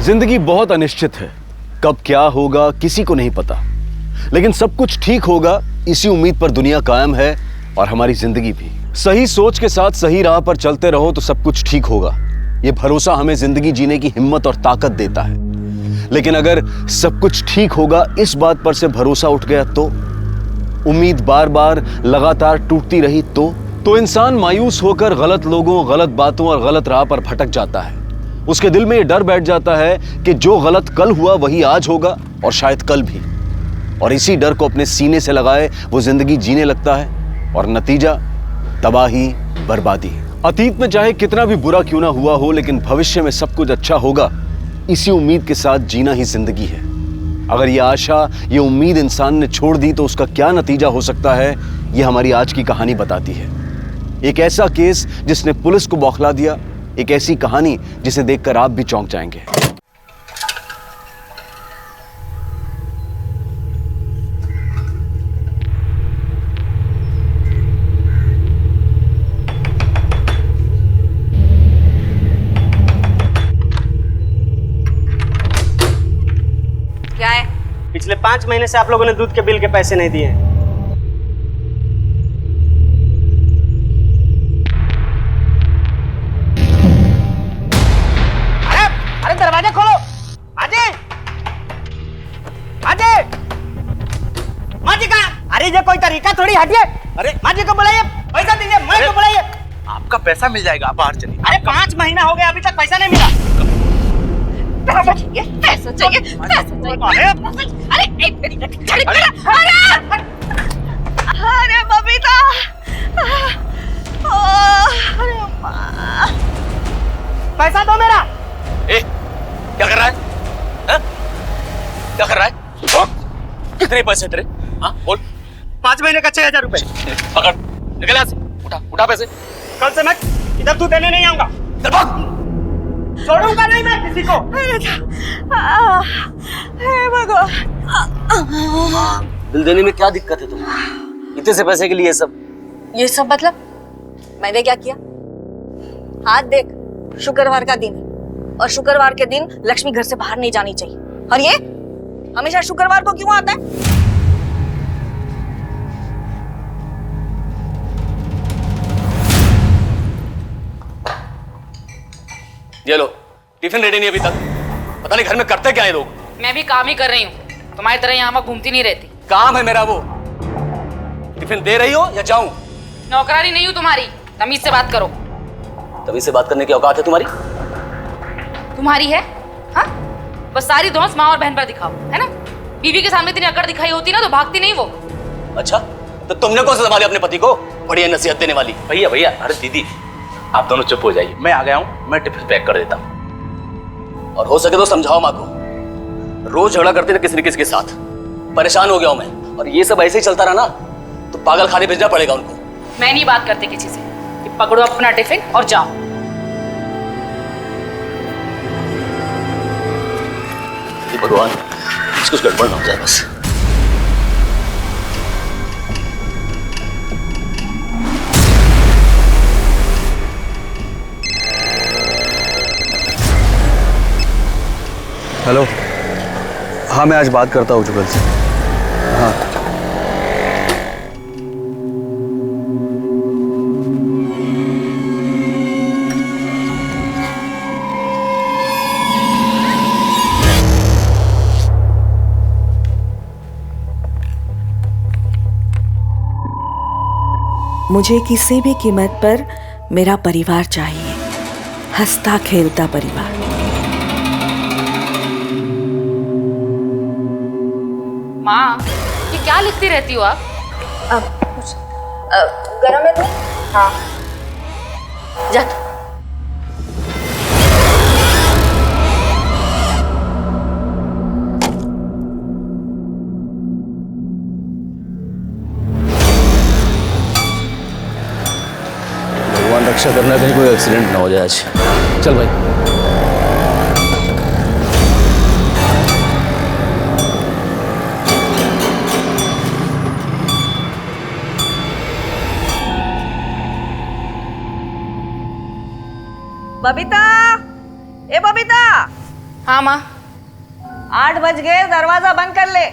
जिंदगी बहुत अनिश्चित है, कब क्या होगा किसी को नहीं पता, लेकिन सब कुछ ठीक होगा इसी उम्मीद पर दुनिया कायम है और हमारी जिंदगी भी। सही सोच के साथ सही राह पर चलते रहो तो सब कुछ ठीक होगा। ये भरोसा हमें जिंदगी जीने की हिम्मत और ताकत देता है। लेकिन अगर सब कुछ ठीक होगा इस बात पर से भरोसा उठ गया तो, उम्मीद बार बार लगातार टूटती रही तो इंसान मायूस होकर गलत लोगों, गलत बातों और गलत राह पर भटक जाता है। उसके दिल में ये डर बैठ जाता है कि जो गलत कल हुआ वही आज होगा और शायद कल भी। और इसी डर को अपने सीने से लगाए वो जिंदगी जीने लगता है और नतीजा तबाही, बर्बादी। अतीत में चाहे कितना भी बुरा क्यों ना हुआ हो, लेकिन भविष्य में सब कुछ अच्छा होगा, इसी उम्मीद के साथ जीना ही जिंदगी है। अगर ये आशा, ये उम्मीद इंसान ने छोड़ दी तो उसका क्या नतीजा हो सकता है, ये हमारी आज की कहानी बताती है। एक ऐसा केस जिसने पुलिस को बौखला दिया, एक ऐसी कहानी जिसे देखकर आप भी चौंक जाएंगे। क्या है? पिछले 5 महीने से आप लोगों ने दूध के बिल के पैसे नहीं दिए। अरे दरवाजा खोलो। अजय, अजय, माँ जी कहाँ? अरे ये कोई तरीका थोड़ी, हटिए। अरे माँ जी को बुलाइए, पैसा दीजिए, माँ को बुलाइए। आपका पैसा मिल जाएगा, आप बाहर चलिए। अरे 5 महीना हो गया, अभी तक पैसा नहीं मिला। पैसा चाहिए, पैसा चाहिए, पैसा चाहिए। अरे एक मिनट, अरे बबीता, अरे माँ, पैसा दो मेरा। ए, क्या कर रहा है? हाँ? क्या कर रहा है? कितने पैसे तेरे? हाँ, बोल। 5 महीने का 6000 रुपए। पकड़, निकल यहाँ से। उठा पैसे। कल से मैं इधर दूध देने नहीं आऊंगा। चल भाग। छोड़ूंगा नहीं मैं किसी को। हे भगवान। बिल देने में क्या दिक्कत है तुम्हें? इतने से पैसे के लिए सब? ये सब मतलब? मैंने क्या किया? हाथ देख, शुक्रवार का दिन है और शुक्रवार के दिन लक्ष्मी घर से बाहर नहीं जानी चाहिए। और ये हमेशा शुक्रवार को क्यों आता है? ये लो, टिफिन रेडी नहीं अभी तक। पता नहीं घर में करते क्या है लोग। मैं भी काम ही कर रही हूँ, तुम्हारी तरह यहाँ घूमती नहीं रहती। काम है मेरा वो। टिफिन दे रही हो या जाऊं? नौकरानी नहीं हूँ तुम्हारी, तमीज से बात करो। तभी से बात करने की औकात है तुम्हारी? तुम्हारी है? हाँ, बस सारी धौंस माँ और बहन पर दिखाओ, है ना? बीवी के सामने इतनी अकड़ दिखाई होती ना तो भागती नहीं वो। अच्छा, तो तुमने कौन सा संभाली अपने पति को? बढ़िया नसीहत देने वाली। भैया भैया, अरे दीदी, आप दोनों चुप हो जाइए। मैं आ गया हूँ, मैं टिफिन पैक कर देता हूँ। और हो सके तो समझाओ माँ को। रोज झगड़ा करते थे किसी न किसी के साथ, परेशान हो गया हूँ मैं। और ये सब ऐसे ही चलता रहा ना तो पागल खाने भेजना पड़ेगा उनको। मैं नहीं बात करती किसी से कि पकड़ो अपना टिफिन और जाओ। भगवान, कुछ गड़बड़ ना हो जाए बस। हेलो, हाँ मैं आज बात करता हूँ जुगल से। हाँ मुझे किसी भी कीमत पर मेरा परिवार चाहिए, हंसता खेलता परिवार। माँ, ये क्या लिखती रहती हो आप? गरम है तो? हाँ। जा। भगवान रक्षा करना, कहीं कोई एक्सीडेंट ना हो जाए आज। चल भाई। बबीता, ए बबीता। हाँ हाँ माँ। 8 बज गए, दरवाजा बंद कर ले।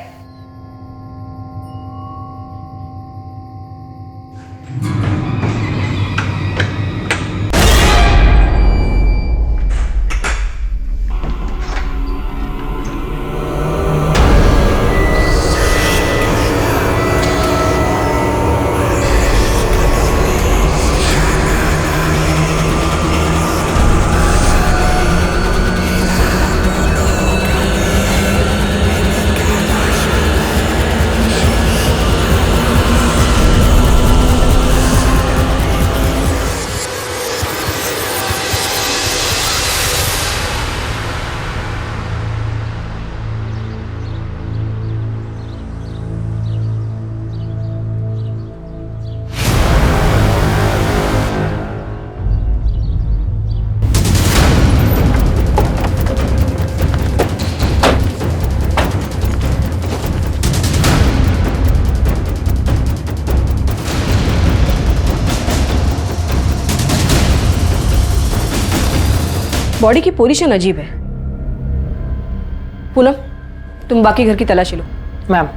बॉडी की पोजीशन अजीब है। पूनम, तुम बाकी घर की तलाशी लो। मैम।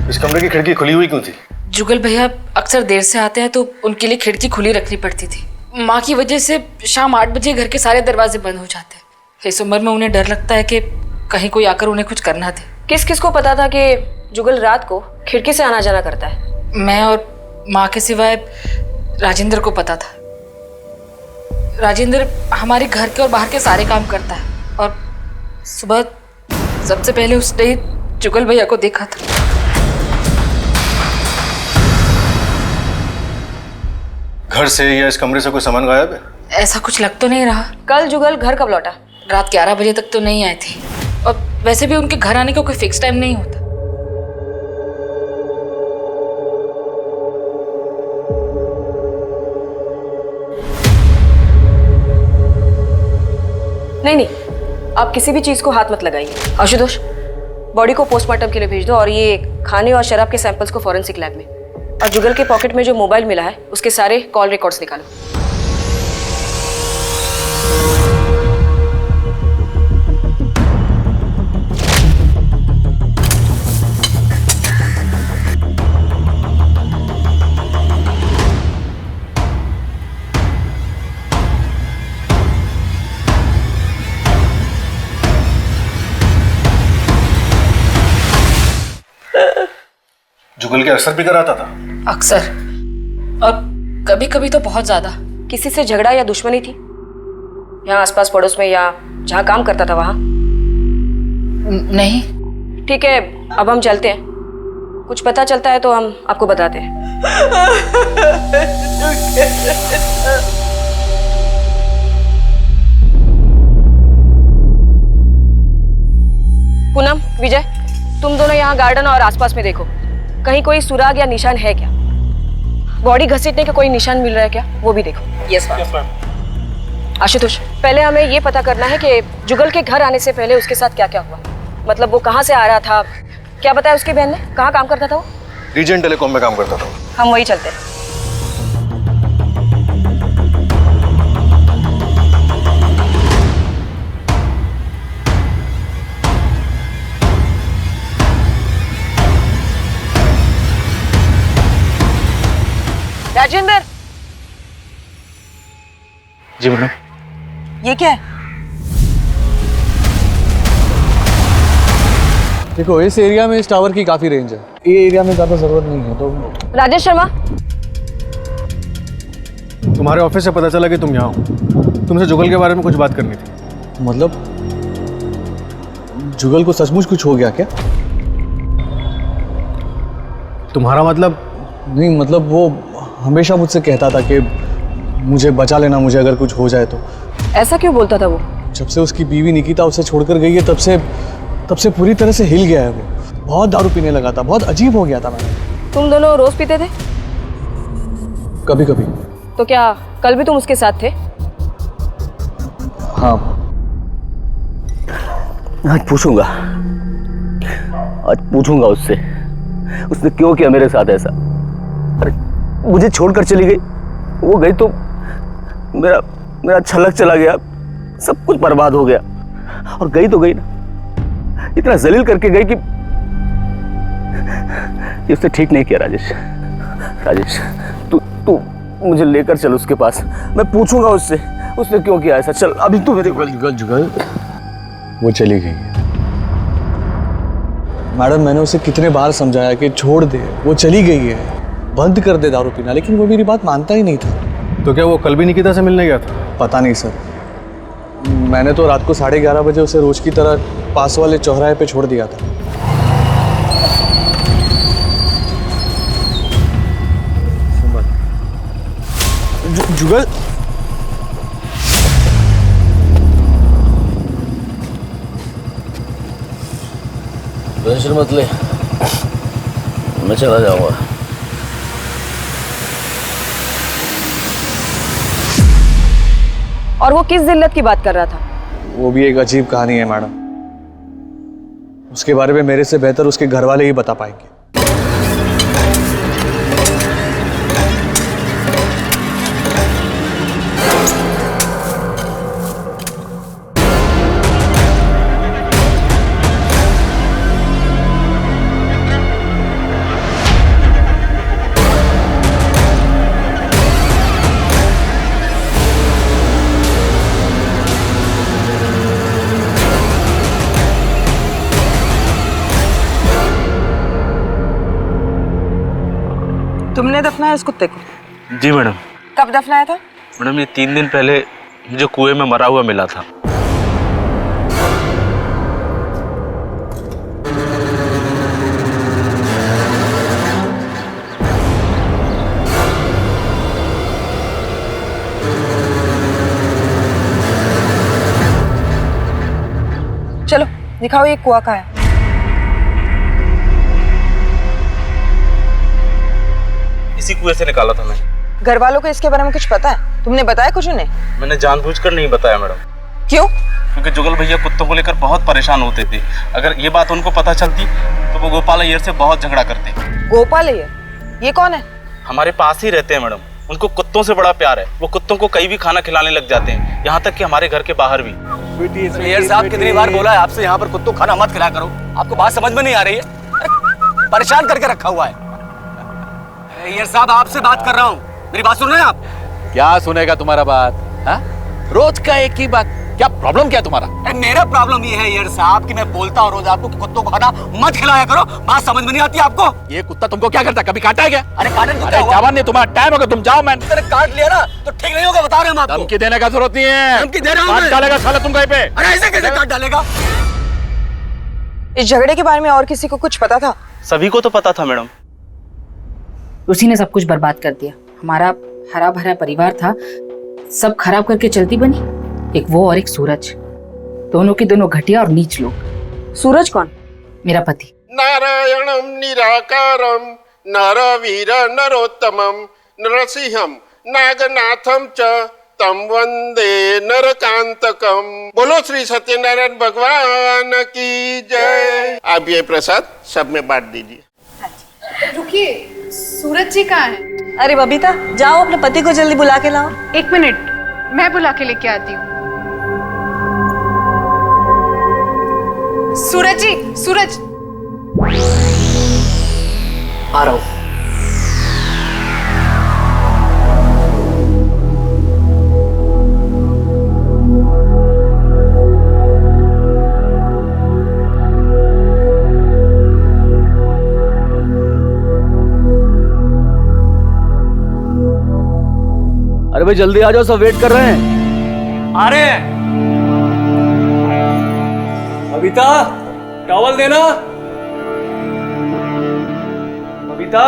इस कमरे की खिड़की खुली हुई क्यों थी? जुगल भैया अक्सर देर से आते हैं तो उनके लिए खिड़की खुली रखनी पड़ती थी। माँ की वजह से शाम 8 बजे घर के सारे दरवाजे बंद हो जाते हैं। इस उम्र में उन्हें डर लगता है कि कहीं कोई आकर उन्हें कुछ करना दे। किस किस को पता था कि जुगल रात को खिड़की से आना जाना करता है? मैं और माँ के सिवाय राजेंद्र को पता था। राजेंद्र हमारे घर के और बाहर के सारे काम करता है और सुबह सबसे पहले उसने जुगल भैया को देखा था। घर से या इस कमरे से कोई सामान गायब है? ऐसा कुछ लग तो नहीं रहा। कल जुगल घर कब लौटा? रात 11 बजे तक तो नहीं आए थे और वैसे भी उनके घर आने का कोई फिक्स टाइम नहीं होता। नहीं, आप किसी भी चीज को हाथ मत लगाइए। आशुतोष, बॉडी को पोस्टमार्टम के लिए भेज दो और ये खाने और शराब के सैंपल्स को फॉरेंसिक लैब में। और जुगल के पॉकेट में जो मोबाइल मिला है उसके सारे कॉल रिकॉर्ड्स निकालो। जुगल के अक्सर भी कराता था? अक्सर, और कभी कभी तो बहुत ज्यादा। किसी से झगड़ा या दुश्मनी थी यहाँ आसपास पड़ोस में या जहाँ काम करता था वहां? नहीं। ठीक है, अब हम चलते हैं। कुछ पता चलता है तो हम आपको बताते हैं। पूनम, विजय, तुम दोनों यहाँ गार्डन और आसपास में देखो, कहीं कोई सुराग या निशान है क्या? बॉडी घसीटने का कोई निशान मिल रहा है क्या, वो भी देखो। Yes ma'am. आशुतोष, पहले हमें ये पता करना है कि जुगल के घर आने से पहले उसके साथ क्या क्या हुआ। मतलब वो कहाँ से आ रहा था, क्या बताया उसकी बहन ने, कहाँ काम करता था वो? रीजन टेलीकॉम में काम करता था। हम वही चलते हैं। राजेंद्र, जी मैडम। ये क्या है? देखो, इस एरिया में इस टावर की काफी रेंज है। ये एरिया में ज्यादा जरूरत नहीं है। तो राजेश शर्मा, तुम्हारे ऑफिस से पता चला कि तुम यहाँ हो। तुमसे जुगल के बारे में कुछ बात करनी थी। मतलब जुगल को सचमुच कुछ हो गया क्या? तुम्हारा मतलब? नहीं, मतलब वो हमेशा मुझसे कहता था कि मुझे बचा लेना, मुझे अगर कुछ हो जाए तो। ऐसा क्यों बोलता था वो? जब से उसकी बीवी निकिता उसे छोड़कर गई है तब से पूरी तरह से हिल गया है वो। बहुत दारू पीने लगा था, बहुत अजीब हो गया था मैडम। तुम दोनों रोज पीते थे? कभी कभी। तो क्या कल भी तुम उसके साथ थे? हाँ। आज पूछूंगा उससे, उसने क्यों किया मेरे साथ ऐसा। अरे मुझे छोड़कर चली गई, वो गई तो मेरा छलक चला गया, सब कुछ बर्बाद हो गया। और गई तो गई ना, इतना जलील करके गई कि ये उसने ठीक नहीं किया। राजेश तू मुझे लेकर चल उसके पास, मैं पूछूंगा उससे उसने क्यों किया ऐसा। चल अभी तू मेरे जुगल वो चली गई है मैडम। मैंने उसे कितने बार समझाया कि छोड़ दे, वो चली गई है, बंद कर दे दारू पीना, लेकिन वो मेरी बात मानता ही नहीं था। तो क्या वो कल भी निकिता से मिलने गया था? पता नहीं सर, मैंने तो रात को 11:30 बजे उसे रोज की तरह पास वाले चौराहे पे छोड़ दिया था। जुगल टेंशन मत ले, मैं चला जाऊंगा। और वो किस जिल्लत की बात कर रहा था? वो भी एक अजीब कहानी है मैडम, उसके बारे में मेरे से बेहतर उसके घर वाले ही बता पाएंगे। तुमने दफनाया इस कुत्ते को? जी मैडम। कब दफनाया था? मैडम ये 3 दिन पहले मुझे कुएं में मरा हुआ मिला था। चलो दिखाओ ये कुआं कहाँ है। इसी कुएं से निकाला था मैंने। घर वालों को इसके बारे में कुछ पता है? तुमने बताया कुछ उन्हें? मैंने जानबूझकर नहीं बताया मैडम। क्यों? क्योंकि जुगल भैया कुत्तों को लेकर बहुत परेशान होते थे। अगर ये बात उनको पता चलती तो वो गोपाल अय्यर से बहुत झगड़ा करते। गोपाल अय्यर? ये कौन है? हमारे पास ही रहते हैं मैडम। उनको कुत्तों से बड़ा प्यार है, वो कुत्तों को कहीं भी खाना खिलाने लग जाते हैं, यहाँ तक कि हमारे घर के बाहर भी। अय्यर साहब कितनी बार बोला है आपसे यहाँ पर कुत्तों को खाना मत खिलाया करो, आपको बात समझ में नहीं आ रही है? परेशान करके रखा हुआ है। अय्यर साहब आपसे बात कर रहा हूँ, मेरी बात सुन रहे हैं आप? क्या सुनेगा तुम्हारा बात? हा? रोज का एक ही बात, क्या प्रॉब्लम क्या तुम्हारा? मेरा प्रॉब्लम ये है अय्यर साहब कि मैं बोलता हूँ रोज आपको कि कुत्तों को खाना मत खिलाया करो, बात समझ में नहीं आती आपको? ये कुत्ता तुमको क्या करता, कभी काटा है क्या? अरे काटने को अरे जवान नहीं, तुम्हारा टाइम होगा, तुम जाओ। मैंने अरे काट लिया ना तो ठीक नहीं होगा, बता रहे हम आपको। धमकी देने का जरूरत नहीं है। धमकी दे रहा हूँ काट मैं। डालेगा साला तुम कहीं पे। अरे ऐसे कैसे काट डालेगा? इस झगड़े के बारे में और किसी को कुछ पता था? सभी को तो पता था मैडम। उसी ने सब कुछ बर्बाद कर दिया। हमारा हरा भरा परिवार था, सब खराब करके चलती बनी। एक वो और एक सूरज, दोनों की दोनों घटिया और नीच लोग। सूरज कौन? मेरा पति। नारायणं निराकारं नरवीर नरोत्तमं नरसिंहं नागनाथं च तम वंदे नरकांतकम। बोलो श्री सत्यनारायण भगवान की जय। अब ये प्रसाद सब में बांट दीजिए। रुकिए, सूरज जी कहाँ हैं? अरे बबीता, जाओ अपने पति को जल्दी बुला के लाओ। 1 मिनट, मैं बुला के लेके आती हूँ। सूरज जी, सूरज। आ रहा हूँ। अरे भाई जल्दी आ जाओ, सब वेट कर रहे हैं। आ रहे हैं। बबीता, टॉवल देना। बबीता,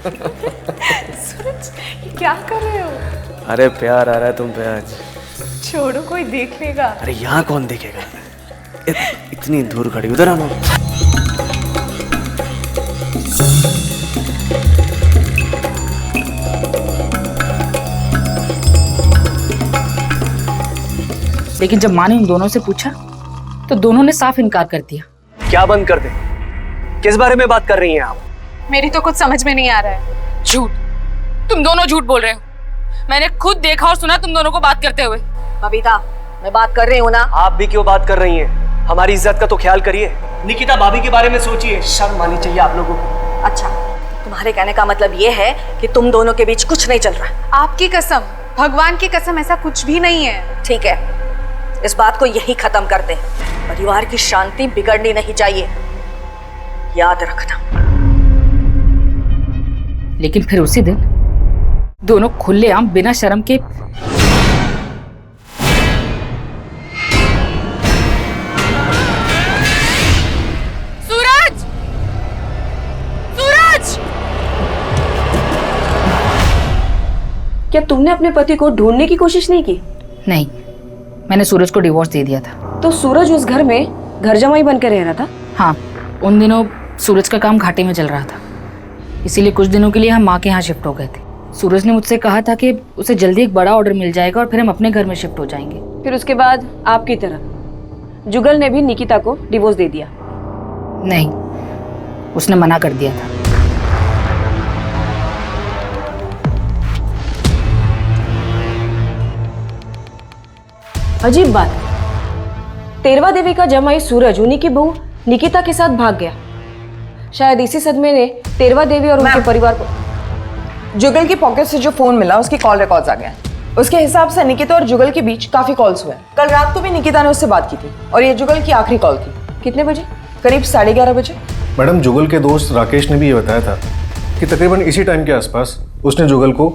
सूरज, ये क्या कर रहे हो? अरे प्यार आ रहा है तुम पे आज। छोड़ो, कोई देख लेगा। अरे यहाँ कौन देखेगा? इतनी दूर खड़ी, उधर आना। लेकिन जब माँ ने उन दोनों से पूछा तो दोनों ने साफ इनकार कर दिया। क्या बंद कर दे? किस बारे में बात कर रही हैं आप? मेरी तो कुछ समझ में नहीं आ रहा है। झूठ, तुम दोनों झूठ बोल रहे हो। मैंने खुद देखा और सुना तुम दोनों को बात करते हुए। बबीता, मैं बात कर रही हूँ ना। आप भी क्यों बात कर रही हैं? हमारी इज्जत का तो ख्याल करिए। निकिता भाभी के बारे में सोचिए, शर्म आनी चाहिए आप लोगों को। अच्छा, तुम्हारे कहने का मतलब ये है कि तुम दोनों के बीच कुछ नहीं चल रहा। आपकी कसम, भगवान की कसम, ऐसा कुछ भी नहीं है। ठीक है, इस बात को यही खत्म कर दे। परिवार की शांति बिगड़नी नहीं चाहिए, याद रखना। लेकिन फिर उसी दिन दोनों खुलेआम बिना शर्म के सूरज! सूरज! क्या तुमने अपने पति को ढूंढने की कोशिश नहीं की? नहीं, मैंने सूरज को डिवोर्स दे दिया था। तो सूरज उस घर में घर जमाई बनकर रह रहा था? हाँ, उन दिनों सूरज का काम घाटे में चल रहा था, इसीलिए कुछ दिनों के लिए हम माँ के यहाँ शिफ्ट हो गए थे। सूरज ने मुझसे कहा था कि उसे जल्दी एक बड़ा ऑर्डर मिल जाएगा और फिर हम अपने घर में शिफ्ट हो जाएंगे। फिर उसके बाद आपकी तरह जुगल ने भी निकिता को डिवोर्स दे दिया? नहीं, उसने मना कर दिया था। अजीब बात है, तेरवा देवी का जमाई सूरज उन्हीं की बहू निकिता के साथ भाग गया। शायद इसी सदमे ने तेरवा देवी और उनके परिवार को। जुगल की पॉकेट से जो फोन मिला उसकी कॉल रिकॉर्ड्स आ गए। उसके हिसाब से निकिता और जुगल के बीच काफी कॉल्स हुए। कल रात को भी निकिता ने उससे बात की थी और ये जुगल की आखिरी कॉल थी। कितने बजे? करीब 11:30 बजे। मैडम, जुगल के दोस्त राकेश ने भी ये बताया था कि तकरीबन इसी टाइम के आसपास उसने जुगल को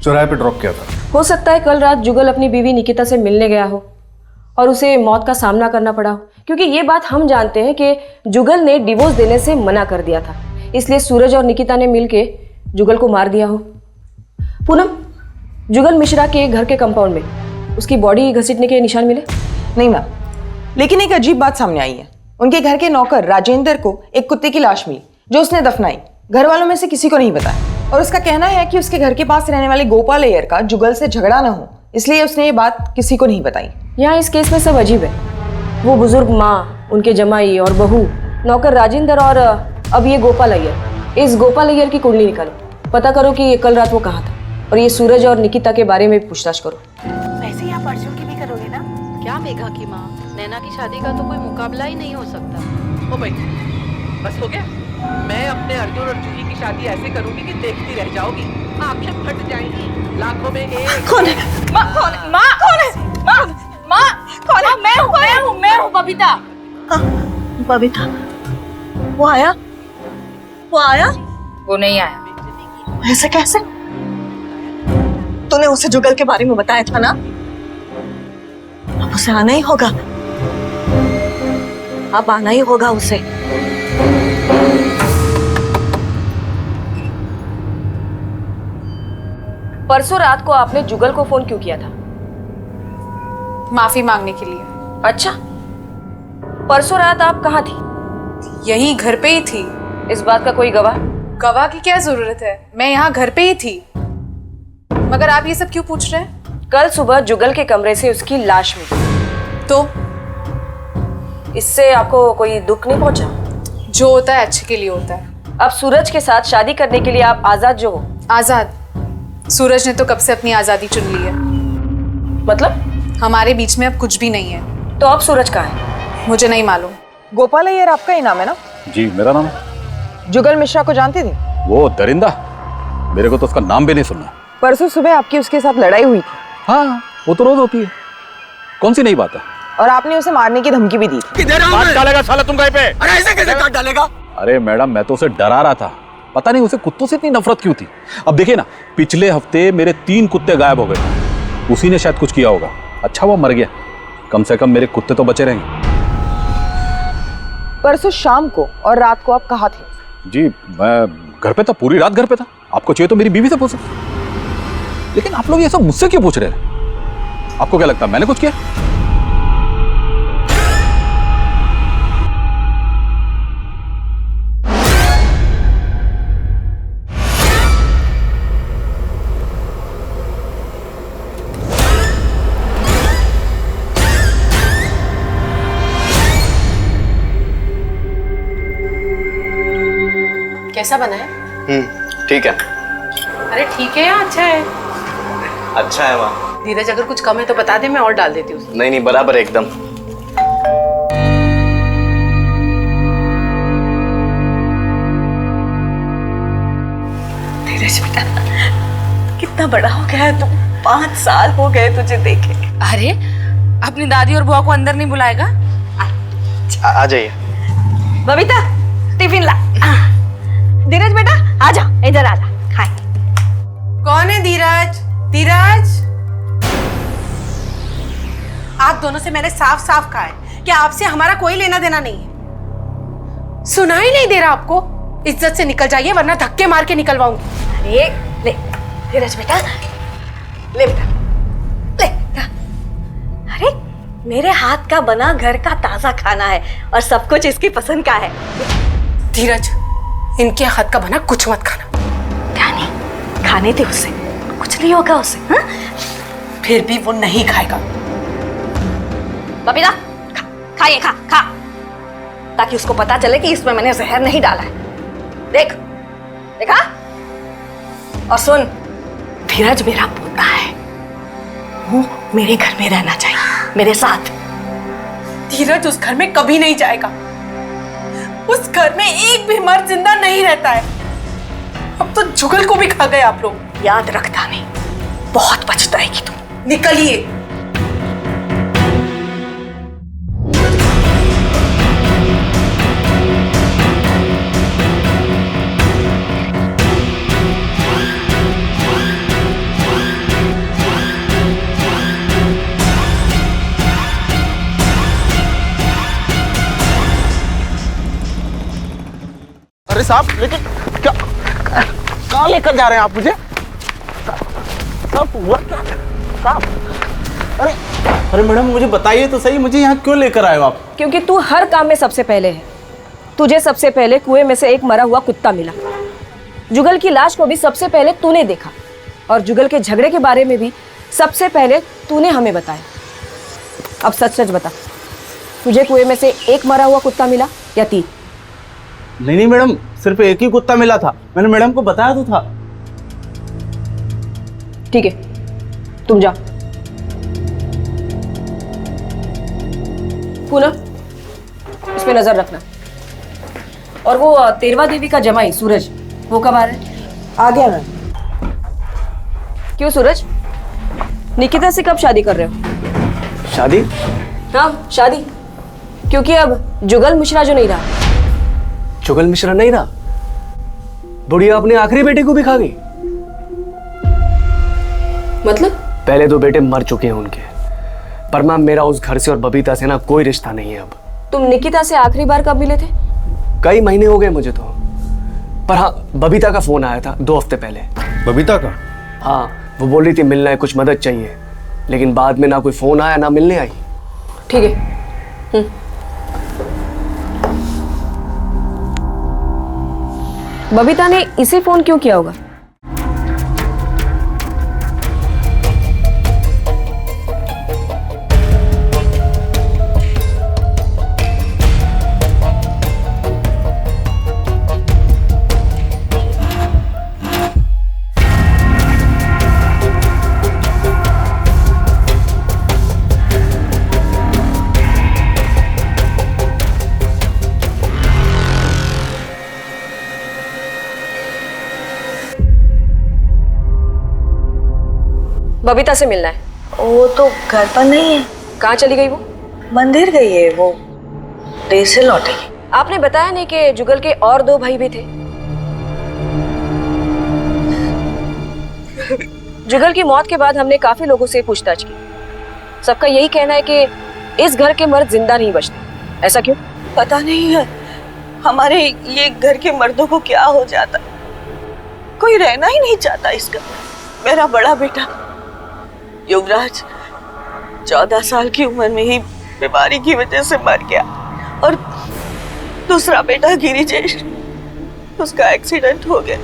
चौराहे पे ड्रॉप किया था। हो सकता है कल रात जुगल अपनी बीवी निकिता से मिलने गया हो और उसे मौत का सामना करना पड़ा हो, क्योंकि ये बात हम जानते हैं कि जुगल ने डिवोर्स देने से मना कर दिया था, इसलिए सूरज और निकिता ने मिलके जुगल को मार दिया हो। पूनम, जुगल मिश्रा के घर के कंपाउंड में उसकी बॉडी घसीटने के निशान मिले? नहीं मैम, लेकिन एक अजीब बात सामने आई है। उनके घर के नौकर राजेंद्र को एक कुत्ते की लाश मिली जो उसने दफनाई। घर वालों में से किसी को नहीं बताया और उसका कहना है कि उसके घर के पास रहने वाले गोपाल अय्यर का जुगल से झगड़ा न हो, इसलिए उसने ये बात किसी को नहीं बताई। यहाँ इस केस में सब अजीब है। वो बुजुर्ग माँ, उनके जमाई और बहू, नौकर राजेंद्र और अब ये गोपाल अय्यर। इस गोपाल अय्यर की कुंडली निकालो, पता करो कि कल रात वो कहाँ था और ये सूरज और निकिता के बारे में भी पूछताछ करो। वैसे ही आप अर्जुन की भी करोगे ना? क्या मेघा की माँ, नैना की शादी का तो कोई मुकाबला ही नहीं हो सकता। ओ भाई, बस हो गया। मैं अपने अर्जुन और जूही की शादी ऐसे करूंगी कि देखती रह जाओगी, आंखें फट जाएंगी, लाखों में एक। कौन है? माँ कौन है? माँ कौन है? माँ, माँ कौन है? मैं हूँ बबीता। हाँ, बबीता। वो आया? वो नहीं आया। ऐसे कैसे? तूने उसे जुगल के बारे में बताया था ना? अब उसे आना ही होगा। अब आना ही होगा उसे। परसों रात को आपने जुगल को फोन क्यों किया था? माफी मांगने के लिए। अच्छा, परसों रात आप कहाँ थी? यही घर पे ही थी। इस बात का कोई गवाह? गवाह की क्या जरूरत है, मैं यहाँ घर पे ही थी। मगर आप ये सब क्यों पूछ रहे हैं? कल सुबह जुगल के कमरे से उसकी लाश मिली, तो इससे आपको कोई दुख नहीं पहुंचा? जो होता है अच्छे के लिए होता है। अब सूरज के साथ शादी करने के लिए आप आजाद जो हो। आजाद? सूरज ने तो कब से अपनी आजादी चुन ली है। मतलब? हमारे बीच में अब कुछ भी नहीं है। तो अब सूरज कहाँ है? मुझे नहीं मालूम। गोपाल अय्यर आपका ही नाम है ना? जी, मेरा नाम है। जुगल मिश्रा को जानती थी? वो दरिंदा, मेरे को तो उसका नाम भी नहीं सुनना। परसों सुबह आपकी उसके साथ लड़ाई हुई थी। हाँ, वो तो रोज होती है, कौन सी नई बात है? और आपने उसे मारने की धमकी भी दी थी। काट डालेगा साला तुम कहीं पे। अरे ऐसे कैसे काट डालेगा? अरे मैडम, मैं तो उसे डरा रहा था, पता नहीं उसे कुत्तों से इतनी नफरत क्यों थी। अब देखिए ना, पिछले हफ्ते मेरे 3 कुत्ते गायब हो गए, उसी ने शायद कुछ किया होगा। अच्छा वो मर गया, कम से कम मेरे कुत्ते तो बचे रहेंगे। परसों शाम को और रात को आप कहाँ थे? जी, मैं घर पे था, पूरी रात घर पे था। आपको चाहिए तो मेरी बीवी से पूछो, लेकिन आप लोग ये सब मुझसे क्यों पूछ रहे हैं? आपको क्या लगता है मैंने कुछ किया? कैसा बना है? ठीक है। अरे ठीक है या अच्छा है? अच्छा है माँ। धीरज अगर कुछ कम है तो बता दे, मैं और डाल देती हूँ। नहीं नहीं, बराबर है एकदम। धीरज बेटा, कितना बड़ा हो गया है तू। 5 साल हो गए तुझे देखे। अरे अपनी दादी और बुआ को अंदर नहीं बुलाएगा? आ जाइए। बबीता, टिफिन ला। धीरज बेटा, आजा, इधर आजा, खाए। कौन है धीरज? धीरज, आप दोनों से मैंने साफ साफ कहा है कि आपसे हमारा कोई लेना देना नहीं है। सुनाई नहीं दे रहा आपको? इज्जत से निकल जाइए वरना धक्के मार के निकलवाऊंगी। अरे ले धीरज बेटा, ले बेटा, ले बेटा। अरे मेरे हाथ का बना घर का ताजा खाना है और सब कुछ इसकी पसंद का है। धीरज, इनके हाथ का बना कुछ मत खाना। क्या नहीं खाने थे उससे, कुछ नहीं होगा उसे। हाँ? फिर भी वो नहीं खाएगा। बबीता, खाइए, खा खा, ताकि उसको पता चले कि इसमें मैंने जहर नहीं डाला है। देख, देखा? और सुन, धीरज मेरा पोता है, वो मेरे घर में रहना चाहिए, मेरे साथ। धीरज उस घर में कभी नहीं जाएगा। उस घर में एक भी मर्द जिंदा नहीं रहता है। अब तो जुगल को भी खा गए आप लोग। याद रखता नहीं, बहुत पछताएगी तू। निकलिए। अरे साहब, लेकिन क्या कहाँ लेकर जा रहे हैं आप मुझे? साहब हुआ क्या? साहब, अरे अरे मैडम मुझे बताइए तो सही, मुझे यहाँ क्यों लेकर आए हो आप? क्योंकि तू हर काम में सबसे पहले है। तुझे सबसे पहले कुएं में से एक मरा हुआ कुत्ता मिला। जुगल की लाश को भी सबसे पहले तूने देखा, और जुगल के झगड़े के बारे में भी सबसे पहले तूने हमें बताया। अब सच सच बता, तुझे कुएं में से एक मरा हुआ कुत्ता मिला या 3? नहीं मैडम, सिर्फ एक ही कुत्ता मिला था। मैंने मैडम को बताया तो था। ठीक है, तुम जाओ। पूनम, इस पे नजर रखना। और वो 13वां देवी का जमाई सूरज, वो कब आ रहा है? आ गया मैं। क्यों सूरज, निकिता से कब शादी कर रहे हो? शादी? हाँ शादी, क्योंकि अब जुगल मिश्रा जो नहीं रहा। जुगल मिश्रा नहीं रहा? बुढ़िया अपने आखिरी बेटे को भी खा गई। मतलब? पहले 2 बेटे मर चुके हैं उनके, पर मैम मेरा उस घर से और बबीता से ना कोई रिश्ता नहीं है अब। तुम निकिता से आखिरी बार कब मिले थे? कई महीने हो गए मुझे तो, पर हाँ बबीता का फोन आया था 2 हफ्ते पहले। बबीता का? हाँ, वो बोल रही थी मिलना है, कुछ मदद चाहिए, लेकिन बाद में ना कोई फोन आया ना मिलने आई। ठीक है। बबीता ने इसे फोन क्यों किया होगा? बबीता से मिलना है। वो तो घर पर नहीं है। कहाँ चली गई वो? मंदिर गई है, वो देर से लौटेगी। आपने बताया नहीं कि जुगल के और 2 भाई भी थे? जुगल की मौत के बाद हमने काफी लोगों से पूछताछ की। सबका यही कहना है कि इस घर के मर्द जिंदा नहीं बचते। ऐसा क्यों? पता नहीं है, हमारे ये घर के मर्दों को क्या हो जाता। कोई रहना ही नहीं चाहता इसका। मेरा बड़ा बेटा युवराज 14 साल की उम्र में ही बीमारी की वजह से मर गया और दूसरा बेटा गिरिजेश, उसका एक्सीडेंट हो गया।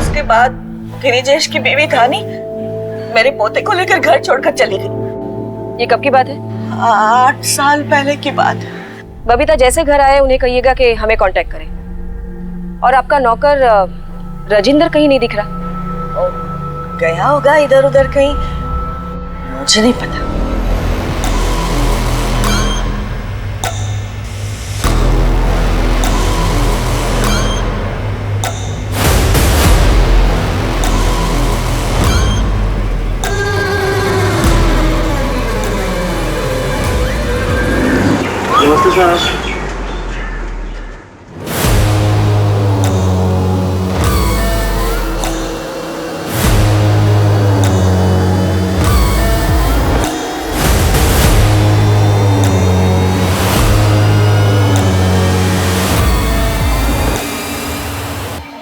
उसके बाद गिरिजेश की बीवी खानी मेरे पोते को लेकर घर छोड़कर चली गई। ये कब की बात है? 8 साल पहले की बात है। बबीता जैसे घर आए उन्हें कहिएगा कि हमें कांटेक्ट करें। और आपका नौकर राजेंद्र कहीं नहीं दिख रहा। गया होगा इधर उधर कहीं, मुझे नहीं पता। नमस्ते सर।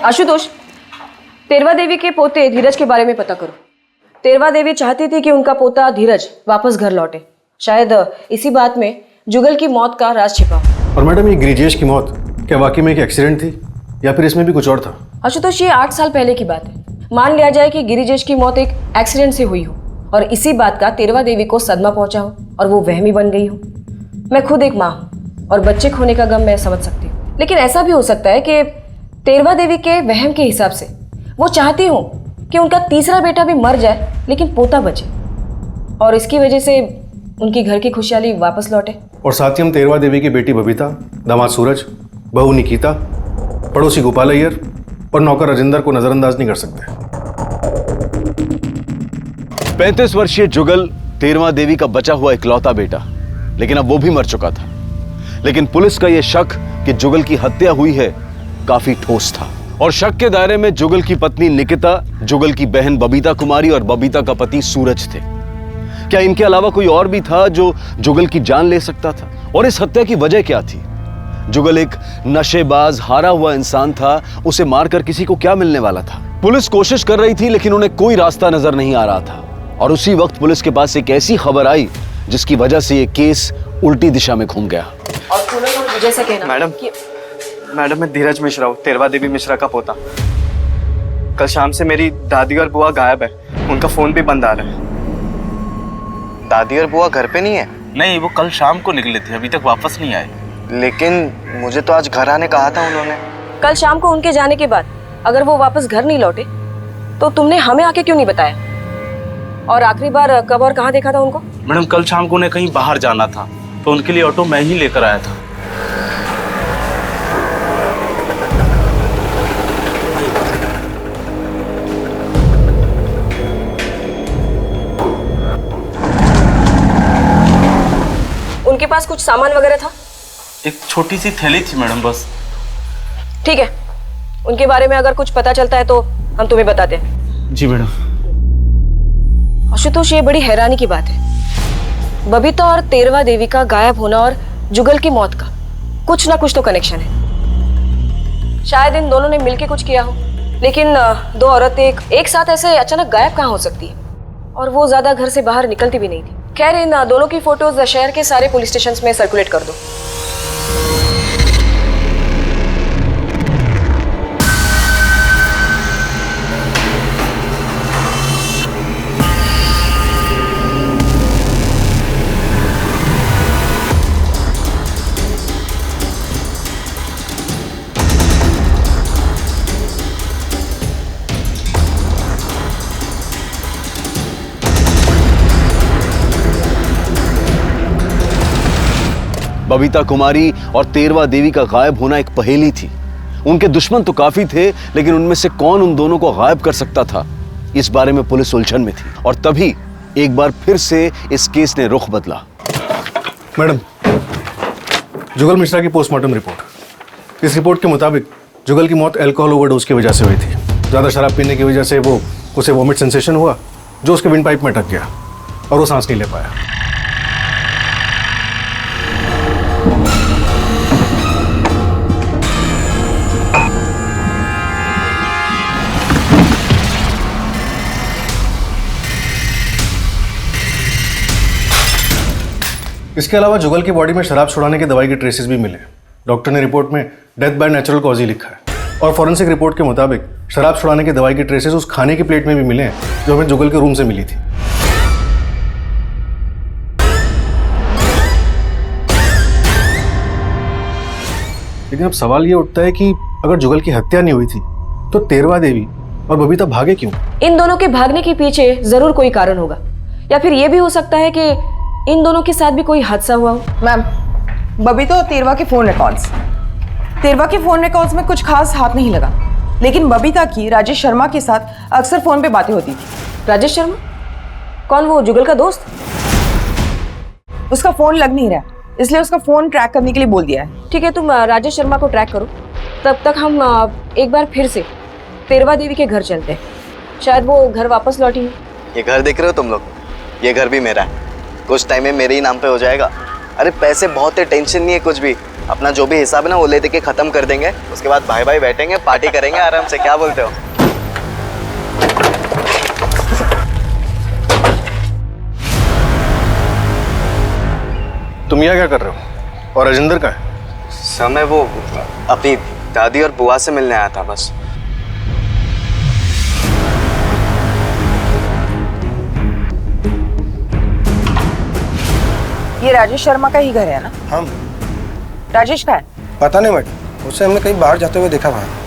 आशुतोष, तेरवा देवी के पोते धीरज के बारे में पता करो। तेरवा देवी चाहती थी कि उनका पोता धीरज वापस घर लौटे। शायद इसी बात में जुगल की मौत का राज छिपा हो। और मैडम, ये गिरिजेश की मौत क्या वाकई में एक एक्सीडेंट थी या फिर इसमें भी कुछ और था? आशुतोष, ये 8 साल पहले की बात है। मान लिया जाए कि गिरिजेश की मौत एक एक्सीडेंट से हुई हो और इसी बात का तेरवा देवी को सदमा पहुंचा हो और वो वहमी बन गई हो। मैं खुद एक माँ हूँ और बच्चे खोने का गम मैं समझ सकती हूँ, लेकिन ऐसा भी हो सकता है कि तेरवा देवी के वहम के हिसाब से वो चाहती हो कि उनका तीसरा बेटा भी मर जाए लेकिन पोता बचे और इसकी वजह से उनकी घर की खुशहाली वापस लौटे। और साथ ही हम तेरवा देवी की बेटी बबीता, दामाद सूरज, बहू निकिता, पड़ोसी गोपाल अय्यर और नौकर राजेंद्र को नजरअंदाज नहीं कर सकते। 35 वर्षीय जुगल तेरवा देवी का बचा हुआ इकलौता बेटा, लेकिन अब वो भी मर चुका था। लेकिन पुलिस का यह शक कि जुगल की हत्या हुई है काफी ठोस था और शक के दायरे में जुगल की पत्नी निकिता, जुगल की बहन बबीता कुमारी और बबीता का पति सूरज थे। क्या इनके अलावा कोई और भी था जो जुगल की जान ले सकता था? और इस हत्या की वजह क्या थी? जुगल एक नशेबाज, हारा हुआ इंसान था। उसे मारकर किसी को क्या मिलने वाला था? पुलिस कोशिश कर रही थी लेकिन उन्हें कोई रास्ता नजर नहीं आ रहा था। और उसी वक्त पुलिस के पास एक ऐसी खबर आई जिसकी वजह से ये केस उल्टी दिशा में घूम गया। और जैसा कहना मैडम, मैं धीरज मिश्रा हूँ, तेरवा देवी मिश्रा का पोता। कल शाम से मेरी दादी और बुआ गायब है। उनका फोन भी बंद आ रहा है। दादी और बुआ घर पे नहीं है? नहीं, वो कल शाम को निकले थे, अभी तक वापस नहीं आए। लेकिन मुझे तो आज घर आने कहा था उन्होंने। कल शाम को उनके जाने के बाद अगर वो वापस घर नहीं लौटे तो तुमने हमें आके क्यों नहीं बताया? और आखिरी बार कब और कहाँ देखा था उनको? मैडम, कल शाम को उन्हें कहीं बाहर जाना था तो उनके लिए ऑटो मैं ही लेकर आया था। उनके पास कुछ सामान वगैरह था? एक छोटी सी थैली थी मैडम, बस। ठीक है, उनके बारे में अगर कुछ पता चलता है तो हम तुम्हें बताते हैं। जी मैडम। आशुतोष, ये बड़ी हैरानी की बात है। बबीता और तेरवा देवी का गायब होना और जुगल की मौत का कुछ ना कुछ तो कनेक्शन है। शायद इन दोनों ने मिलकर कुछ किया हो, लेकिन दो औरतें एक साथ ऐसे अचानक गायब कहाँ हो सकती है? और वो ज्यादा घर से बाहर निकलती भी नहीं थी। खैर, इन दोनों की फोटोज शहर के सारे पुलिस स्टेशंस में सर्कुलेट कर दो। बबीता कुमारी और तेरवा देवी का गायब होना एक पहेली थी। उनके दुश्मन तो काफी थे, लेकिन उनमें से कौन उन दोनों को गायब कर सकता था, इस बारे में पुलिस उलझन में थी। और तभी एक बार फिर से इस केस ने रुख बदला। मैडम, जुगल मिश्रा की पोस्टमार्टम रिपोर्ट। इस रिपोर्ट के मुताबिक जुगल की मौत अल्कोहल ओवरडोज की वजह से हुई थी। ज़्यादा शराब पीने की वजह से उसे वॉमिट सेंसेशन हुआ जो उसके विंड पाइप में अटक गया। और वो सांस नहीं ले पाया। इसके अलावा जुगल की बॉडी में शराब छुड़ाने की दवाई के ट्रेसेस भी मिले। डॉक्टर ने रिपोर्ट में death by natural cause he लिखा है और फॉरेंसिक रिपोर्ट के मुताबिक शराब छुड़ाने की दवाई के ट्रेसेस उस खाने की प्लेट में भी मिले हैं जो हमें जुगल के रूम से मिली थी। लेकिन अब सवाल ये उठता है कि अगर जुगल की हत्या नहीं हुई थी तो तेरवा देवी और बबीता भागे क्यों? इन दोनों के भागने के पीछे जरूर कोई कारण होगा, या फिर ये भी हो सकता है कि इन दोनों के साथ भी कोई हादसा हुआ हो। मैम, बबीता और तेरवा के फोन रिकॉर्ड्स में कुछ खास हाथ नहीं लगा, लेकिन बबीता की राजेश शर्मा के साथ अक्सर फोन पे बातें होती थी। राजेश शर्मा कौन, वो जुगल का दोस्त? उसका फोन लग नहीं रहा, इसलिए उसका फोन ट्रैक करने के लिए बोल दिया है। ठीक है, तुम राजेश शर्मा को ट्रैक करो, तब तक हम एक बार फिर से तेरवा देवी के घर चलते हैं। शायद वो घर वापस लौटी है। ये घर देख रहे हो तुम लोग, ये घर भी मेरा है, कुछ टाइम में मेरे ही नाम पे हो जाएगा। अरे पैसे बहुत है, टेंशन नहीं है कुछ भी, अपना जो भी हिसाब है ना वो ले दे के खत्म कर देंगे, उसके बाद भाई भाई बैठेंगे, पार्टी करेंगे आराम से। क्या बोलते हो? तुम यहाँ क्या कर रहे हो? और राजेंद्र का है? सर मैं वो अपनी दादी और बुआ से मिलने आया था बस। ये राजेश शर्मा का ही घर है ना? हम राजेश का है? पता नहीं मैडम, उससे हमने कहीं बाहर जाते हुए देखा वहाँ।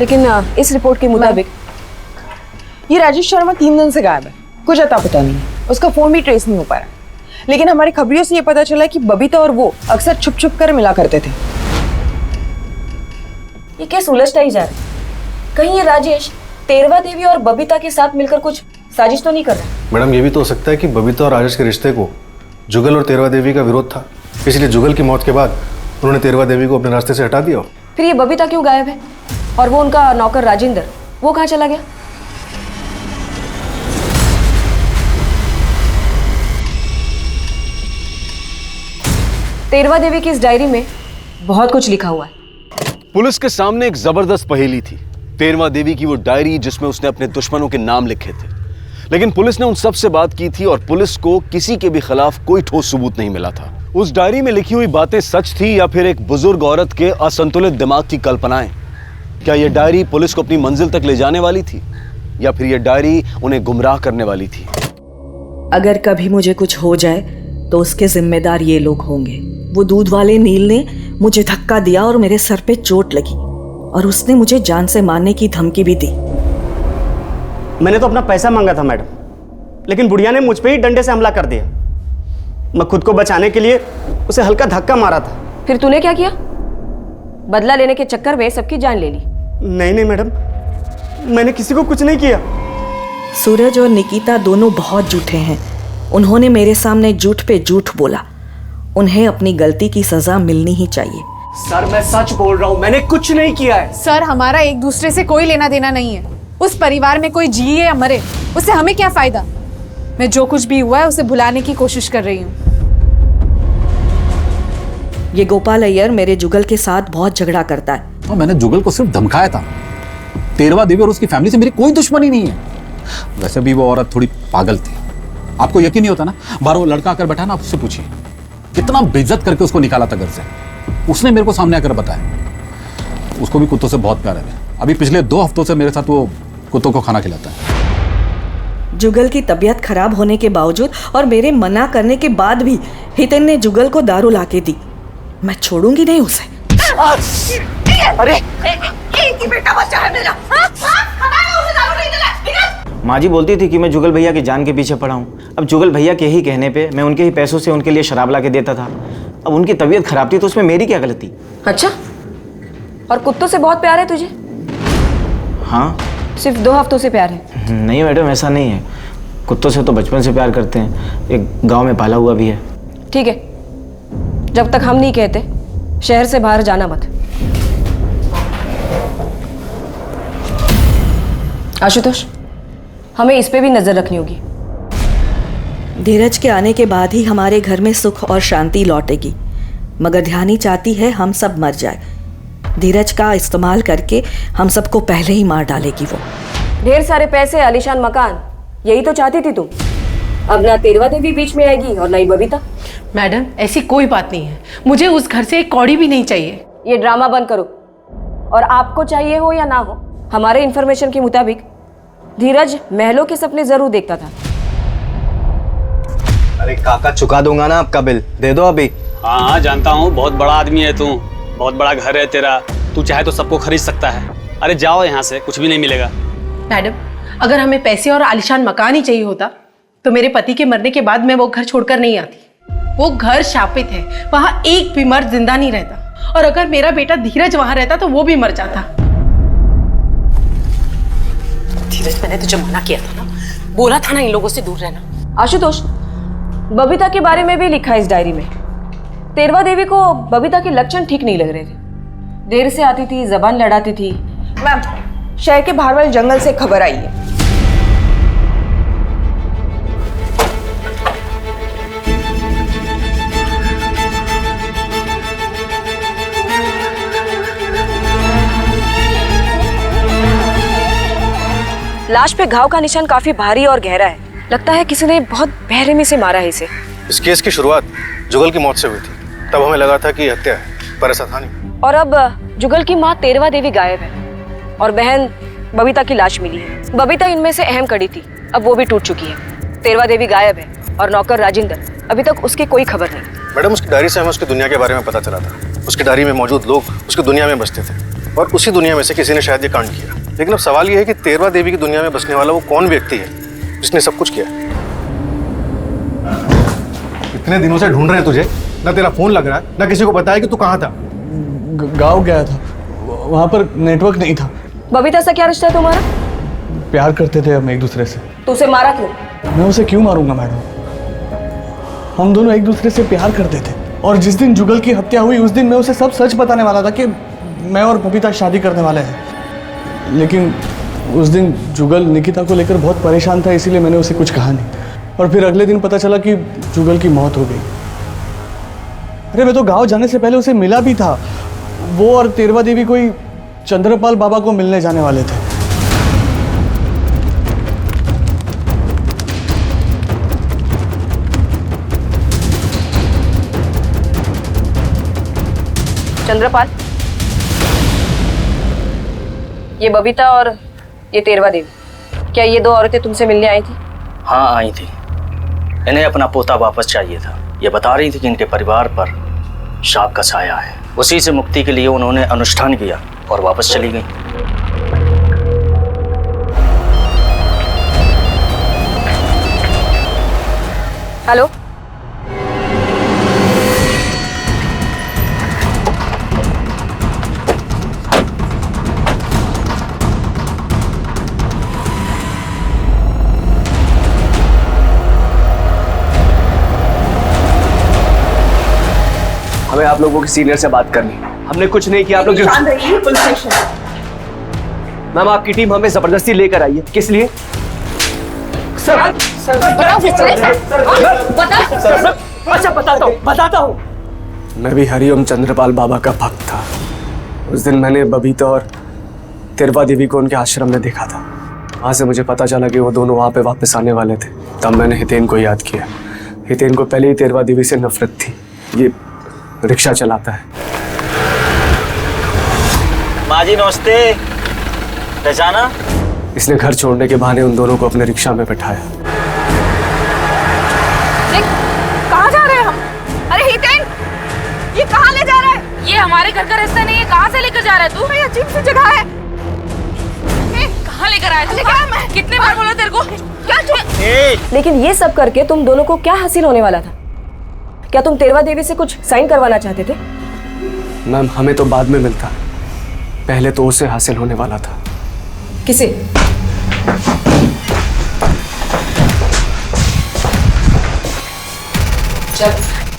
लेकिन इस रिपोर्ट के मुताबिक ये राजेश शर्मा 3 दिन से गायब है, कुछ अता पता नहीं है, उसका फोन भी ट्रेस नहीं हो पा रहा। लेकिन हमारी खबरियों से ये पता चला कि बबीता और वो अक्सर छुप छुप कर मिला करते थे। ये केस उलझता ही जा रहा है। कहीं ये राजेश तेरवा देवी और बबीता के साथ मिलकर कुछ साजिश तो नहीं कर रहा? मैडम, ये भी तो हो सकता है कि बबीता और राजेश के रिश्ते को जुगल और तेरवा देवी का विरोध था, इसलिए जुगल की मौत के बाद उन्होंने तेरवा देवी को अपने रास्ते से हटा दिया। फिर ये बबीता क्यों गायब है? और वो उनका नौकर राजेंद्र, वो कहाँ चला गया? तेरवा देवी की इस डायरी में बहुत कुछ लिखा हुआ है। पुलिस के सामने एक जबरदस्त पहेली थी, तेरवा देवी की वो डायरी जिसमें उसने अपने दुश्मनों के नाम लिखे थे। लेकिन पुलिस ने उन सब से बात की थी और पुलिस को किसी के भी खिलाफ कोई ठोस सबूत नहीं मिला था। उस डायरी में लिखी हुई बातें सच थी या फिर एक बुजुर्ग औरत के असंतुलित दिमाग की कल्पनाएं? क्या यह डायरी पुलिस को अपनी मंजिल तक ले जाने वाली थी या फिर यह डायरी उन्हें गुमराह करने वाली थी? अगर कभी मुझे कुछ हो जाए तो उसके जिम्मेदार ये लोग होंगे। वो दूध वाले नील ने मुझे धक्का दिया और मेरे सर पे चोट लगी और उसने मुझे जान से मारने की धमकी भी दी। मैंने तो अपना पैसा मांगा था मैडम, लेकिन बुढ़िया ने मुझ पे ही डंडे से हमला कर दिया। मैं खुद को बचाने के लिए उसे हल्का धक्का मारा था। फिर तूने क्या किया? बदला लेने के चक्कर में सबकी जान ले ली? नहीं मैडम, मैंने किसी को कुछ नहीं किया। सूरज और निकिता दोनों बहुत झूठे हैं। उन्होंने मेरे सामने झूठ पे झूठ बोला। उन्हें अपनी गलती की सजा मिलनी ही चाहिए। सर मैं सच बोल रहा हूँ, मैंने कुछ नहीं किया है। सर हमारा एक दूसरे से कोई लेना देना नहीं है। उस परिवार में कोई जिए या मरे उससे हमें क्या फायदा। मैं जो कुछ भी हुआ है उसे भुलाने की कोशिश कर रही हूँ। ये गोपाल अय्यर मेरे जुगल के साथ बहुत झगड़ा करता है। मैंने जुगल को सिर्फ धमकाया था। तेरवा देवी और उसकी फैमिली से मेरी कोई दुश्मनी नहीं है। वैसे भी वो औरत थोड़ी पागल थी। आपको यकीन नहीं होता ना, बार वो लड़का आकर बैठा ना, आप उससे पूछिए कितना बेइज्जत करके उसको निकाला था घर से। उसने मेरे को सामने आकर बताया। उसको भी कुत्तों से बहुत प्यार है। अभी पिछले 2 हफ्तों से मेरे साथ वो कुत्तों को खाना खिलाता है। जुगल की तबीयत खराब होने के बावजूद और मेरे मना करने के बाद भी हितेन ने जुगल को दारू लाके दी। मैं छोड़ूंगी नहीं उसे। अरे एक ही बेटा बच्चा है मेरा। हटाओ उसे, दारू नहीं देना, निकल। माँ जी बोलती थी कि मैं जुगल भैया की जान के पीछे पड़ा हूँ। अब जुगल भैया के ही कहने पे मैं उनके ही पैसों से उनके लिए शराब ला के देता था। अब उनकी तबीयत खराब थी तो उसमें मेरी क्या गलती? अच्छा, और कुत्तों से बहुत प्यार है तुझे? हाँ। सिर्फ 2 हफ्तों से प्यार है? नहीं मैडम, ऐसा नहीं है। कुत्तों से तो बचपन से प्यार करते हैं, एक गांव में पाला हुआ भी है। ठीक है, जब तक हम नहीं कहते शहर से बाहर जाना मत। आशुतोष, हमें इस पे भी नजर रखनी होगी। धीरज के आने के बाद ही हमारे घर में सुख और शांति लौटेगी, मगर ध्यानी चाहती है हम सब मर जाए। धीरज का इस्तेमाल करके हम सबको पहले ही मार डालेगी वो। ढेर सारे पैसे, आलीशान मकान, यही तो चाहती थी तुम। अब ना तेरवा देवी बीच में आएगी और ना ही बबीता। मैडम, ऐसी कोई बात नहीं है। मुझे उस घर से एक कौड़ी भी नहीं चाहिए। ये ड्रामा बंद करो। और आपको चाहिए हो या ना हो, हमारे इंफॉर्मेशन के मुताबिक धीरज महलों के सपने जरूर देखता था। अरे काका, चुका दूंगा ना आपका बिल, दे दो अभी। हाँ हाँ जानता हूँ, बहुत बड़ा आदमी है तू, बहुत बड़ा घर है तेरा, तू चाहे तो सबको खरीद सकता है। अरे जाओ यहाँ से, कुछ भी नहीं मिलेगा। मैडम, अगर हमें पैसे और आलीशान मकान ही चाहिए होता तो मेरे पति के मरने के बाद मैं वो घर छोड़कर नहीं आती। वो घर शापित है, वहां एक भी मर्द जिंदा नहीं रहता। और अगर मेरा बेटा धीरज वहां रहता तो वो भी मर जाता। धीरज, मैंने तुझे मना किया था ना, बोला था ना इन लोगों से दूर रहना। आशुतोष, बबीता के बारे में भी लिखा है इस डायरी में। तेरवा देवी को बबीता के लक्षण ठीक नहीं लग रहे थे। देर से आती थी, जबान लड़ाती थी। मैम, शहर के बाहर वाले जंगल से खबर आई है। लाश पे घाव का निशान काफी भारी और गहरा है। लगता है किसी ने बहुत बेरहमी से मारा है इसे। इस केस की शुरुआत जुगल की मौत से हुई थी, तब हमें लगा था कि हत्या है, पर ऐसा था नहीं। और अब जुगल की माँ तेरवा देवी गायब है और बहन बबीता की लाश मिली है। बबीता इनमें से अहम कड़ी थी, अब वो भी टूट चुकी है। तेरवा देवी गायब है और नौकर राजेंद्र, अभी तक उसकी कोई खबर नहीं। मैडम, उसकी डायरी से हमें उसकी दुनिया के बारे में पता चला था। उसकी डायरी में मौजूद लोग उसकी दुनिया में बसते थे और उसी दुनिया में से किसी ने शायद ये कांड किया। लेकिन अब सवाल ये है कि तेरवा देवी की दुनिया में बसने वाला वो कौन व्यक्ति है जिसने सब कुछ किया। इतने दिनों से ढूंढ रहे हैं तुझे, ना तेरा फोन लग रहा है, ना किसी को पता है कि तू कहाँ था। गाँव गया था, वहाँ पर नेटवर्क नहीं था। बबीता से क्या रिश्ता है तुम्हारा? प्यार करते थे हम एक दूसरे से। तो उसे मारा क्यों? मैं उसे क्यों मारूंगा मैडम? हम दोनों एक दूसरे से प्यार करते थे और जिस दिन जुगल की हत्या हुई उस दिन मैं उसे सब सच बताने वाला था कि मैं और बबीता शादी करने वाले हैं। लेकिन उस दिन जुगल निकिता को लेकर बहुत परेशान था, इसीलिए मैंने उसे कुछ कहा नहीं। और फिर अगले दिन पता चला कि जुगल की मौत हो गई। अरे मैं तो गांव जाने से पहले उसे मिला भी था। वो और तेरवा देवी कोई चंद्रपाल बाबा को मिलने जाने वाले थे। चंद्रपाल, ये बबीता और ये तेरवा देवी, क्या ये 2 औरतें तुमसे मिलने आई थी? हाँ आई थी। इन्हें अपना पोता वापस चाहिए था। ये बता रही थी कि इनके परिवार पर शाप का साया है। उसी से मुक्ति के लिए उन्होंने अनुष्ठान किया और वापस चली गई। हेलो, हमें आप लोगों के सीनियर से बात करनी है। हमने कुछ नहीं किया। आप लोग पुलिस स्टेशन। मैम, आपकी टीम हमें जबरदस्ती लेकर आई है। किस लिए? अच्छा बताता हूँ। मैं भी हरिओम चंद्रपाल बाबा का भक्त था। उस दिन मैंने बबीता और तेरवा देवी को उनके आश्रम में देखा था। वहाँ से मुझे पता चला कि वो दोनों वहाँ पे वापस आने वाले थे। तब मैंने हितेन को याद किया। हितेन को पहले ही तेरवा देवी से नफरत थी। ये रिक्शा चलाता है। माँ जी नमस्ते। पहचाना? इसने घर छोड़ने के बहाने उन दोनों को अपने रिक्शा में बैठाया। कहाँ जा रहे हैं हम? अरे हितेन, ये कहाँ ले जा रहा है? ये हमारे घर का रास्ता नहीं है, कहाँ से लेकर जा रहा है तू? ये अजीब सी जगह है। कहाँ लेकर आया तू? कितने बार बोला तेरे को? क्या लेकिन ये सब करके तुम दोनों को क्या हासिल होने वाला था? क्या तुम तेरवा देवी से कुछ साइन करवाना चाहते थे? मैम हमें तो बाद में मिलता, पहले तो उसे हासिल होने वाला था। किसे?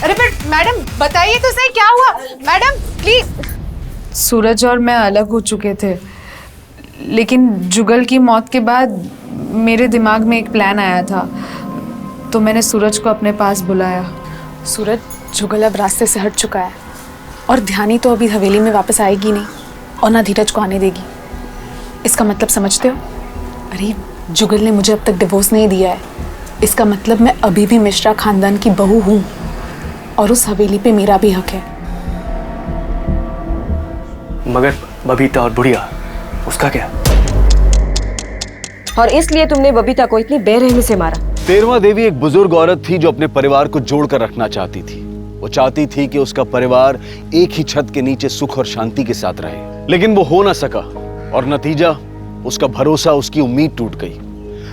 अरे पर मैडम बताइए तो सही क्या हुआ? Madam please. सूरज और मैं अलग हो चुके थे, लेकिन जुगल की मौत के बाद मेरे दिमाग में एक प्लान आया था, तो मैंने सूरज को अपने पास बुलाया। सूरज, जुगल अब रास्ते से हट चुका है और ध्यानी तो अभी हवेली में वापस आएगी नहीं और ना धीरज को आने देगी। इसका मतलब समझते हो? अरे जुगल ने मुझे अब तक डिवोर्स नहीं दिया है, इसका मतलब मैं अभी भी मिश्रा खानदान की बहू हूँ और उस हवेली पे मेरा भी हक है। मगर बबीता और बुढ़िया, उसका क्या? और इसलिए तुमने बबीता को इतनी बेरहमी से मारा? तेरवा देवी एक बुजुर्ग औरत थी जो अपने परिवार को जोड़कर रखना चाहती थी। वो चाहती थी कि उसका परिवार एक ही छत के नीचे सुख और शांति के साथ रहे, लेकिन वो हो ना सका और नतीजा, उसका भरोसा, उसकी उम्मीद टूट गई।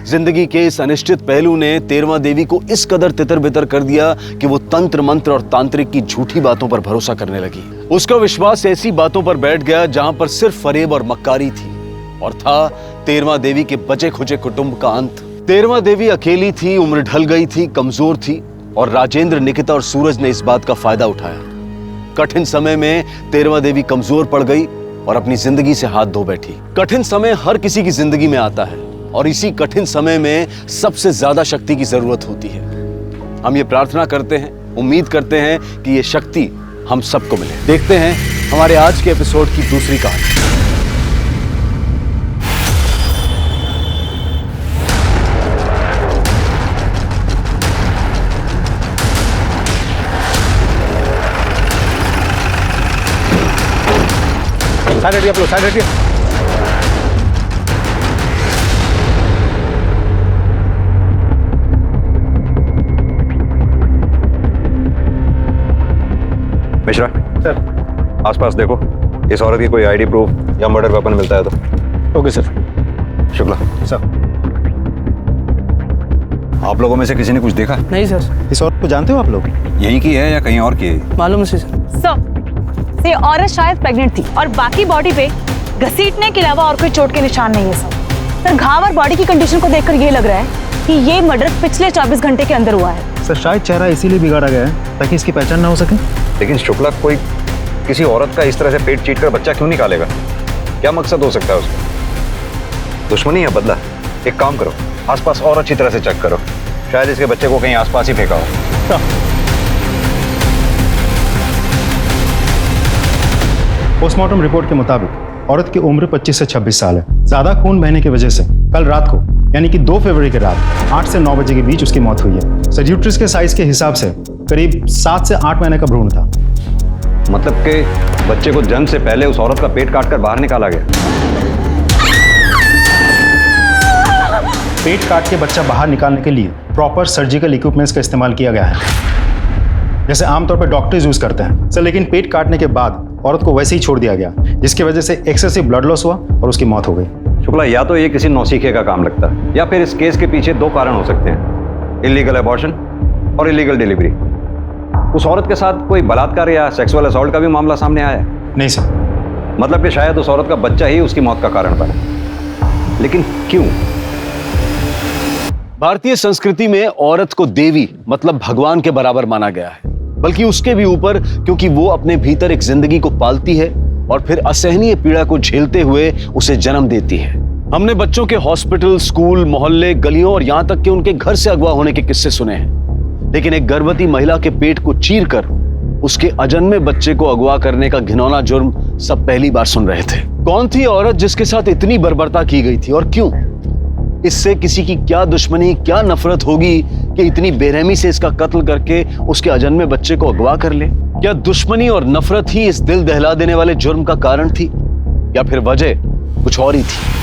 जिंदगी के इस अनिश्चित पहलू ने तेरवा देवी को इस कदर तितर बितर कर दिया कि वो तंत्र मंत्र और तांत्रिक की झूठी बातों पर भरोसा करने लगी। उसका विश्वास ऐसी बातों पर बैठ गया जहां पर सिर्फ फरेब और मक्कारी थी, और था तेरवा देवी के बचे खुचे कुटुंब का अंत। तेरवा देवी अकेली थी, उम्र ढल गई थी, कमजोर थी, और राजेंद्र, निकिता और सूरज ने इस बात का फायदा उठाया। कठिन समय में तेरवा देवी कमजोर पड़ गई और अपनी जिंदगी से हाथ धो बैठी। कठिन समय हर किसी की जिंदगी में आता है, और इसी कठिन समय में सबसे ज्यादा शक्ति की जरूरत होती है। हम ये प्रार्थना करते हैं, उम्मीद करते हैं कि ये शक्ति हम सबको मिले। देखते हैं हमारे आज के एपिसोड की दूसरी कहानी। साइड हटिए आप लोग, साइड हटिए। मिश्रा सर, आसपास देखो, इस औरत की कोई आईडी प्रूफ या मर्डर वेपन मिलता है तो। Okay sir. शुक्ला सर। आप लोगों में से किसी ने कुछ देखा? नहीं सर। इस औरत को जानते हो आप लोग? यहीं की है या कहीं और की है? मालूम है सर। सर, ये औरत शायद प्रेग्नेंट थी और बाकी बॉडी पे घसीटने के अलावा और कोई चोट के निशान नहीं है सर। घाव और बॉडी की कंडीशन को देखकर ये लग रहा है कि ये मर्डर पिछले 24 घंटे के अंदर हुआ है। सर शायद चेहरा इसीलिए बिगाड़ा गया है ताकि इसकी पहचान ना हो सके। लेकिन शुक्ला, कोई किसी औरत का इस तरह से पेट चीट कर बच्चा क्यों निकालेगा? क्या मकसद हो सकता है उसका? दुश्मनी या बदला? एक काम करो, आसपास और अच्छी तरह से चेक करो, शायद इसके बच्चे को कहीं आसपास ही फेंका हो। पोस्टमार्टम रिपोर्ट के मुताबिक औरत की उम्र 25 से 26 साल है। ज्यादा खून बहने की वजह से कल रात को, यानी कि 2 फरवरी की रात 8 से 9 बजे के बीच उसकी मौत हुई है। सर, यूट्रस के साइज के हिसाब से करीब 7 से 8 महीने का भ्रूण था। मतलब कि बच्चे को जन्म से पहले उस औरत का पेट काटकर बाहर निकाला गया। पेट काट के बच्चा बाहर निकालने के लिए प्रॉपर सर्जिकल इक्विपमेंट्स का इस्तेमाल किया गया है, जैसे आमतौर पर डॉक्टर्स यूज करते हैं सर। लेकिन पेट काटने के बाद औरत को वैसे ही छोड़ दिया गया, जिसकी वजह से एक्सेसिव ब्लड लॉस हुआ और उसकी मौत हो गई। शुक्ला, या तो ये किसी नौसीखे का काम लगता है, या फिर इस केस के पीछे 2 कारण हो सकते हैं, इलीगल अबॉर्शन और इलीगल डिलीवरी। उस औरत के साथ कोई बलात्कार या सेक्सुअल असॉल्ट का भी मामला सामने आया है? नहीं सर। मतलब कि शायद उस औरत का बच्चा ही उसकी मौत का कारण बना। लेकिन क्यों? भारतीय संस्कृति में औरत को देवी मतलब भगवान के बराबर माना गया है, बल्कि उसके भी ऊपर, क्योंकि वो अपने भीतर एक जिंदगी को पालती है और फिर असहनीय पीड़ा को झेलते हुए उसे जन्म देती है। हमने बच्चों के हॉस्पिटल, स्कूल, मोहल्ले, गलियों और यहां तक कि उनके घर से अगवा होने के किस्से सुने हैं, लेकिन एक गर्भवती महिला के पेट को चीरकर उसके अजन्मे बच्चे को अगवा करने का घिनौना जुर्म सब पहली बार सुन रहे थे। कौन थी औरत जिसके साथ इतनी बर्बरता की गई थी और क्यों? इससे किसी की क्या दुश्मनी, क्या नफरत होगी कि इतनी बेरहमी से इसका कत्ल करके उसके अजन्मे बच्चे को अगवा कर ले? क्या दुश्मनी और नफरत ही इस दिल दहला देने वाले जुर्म का कारण थी, या फिर वजह कुछ और ही थी?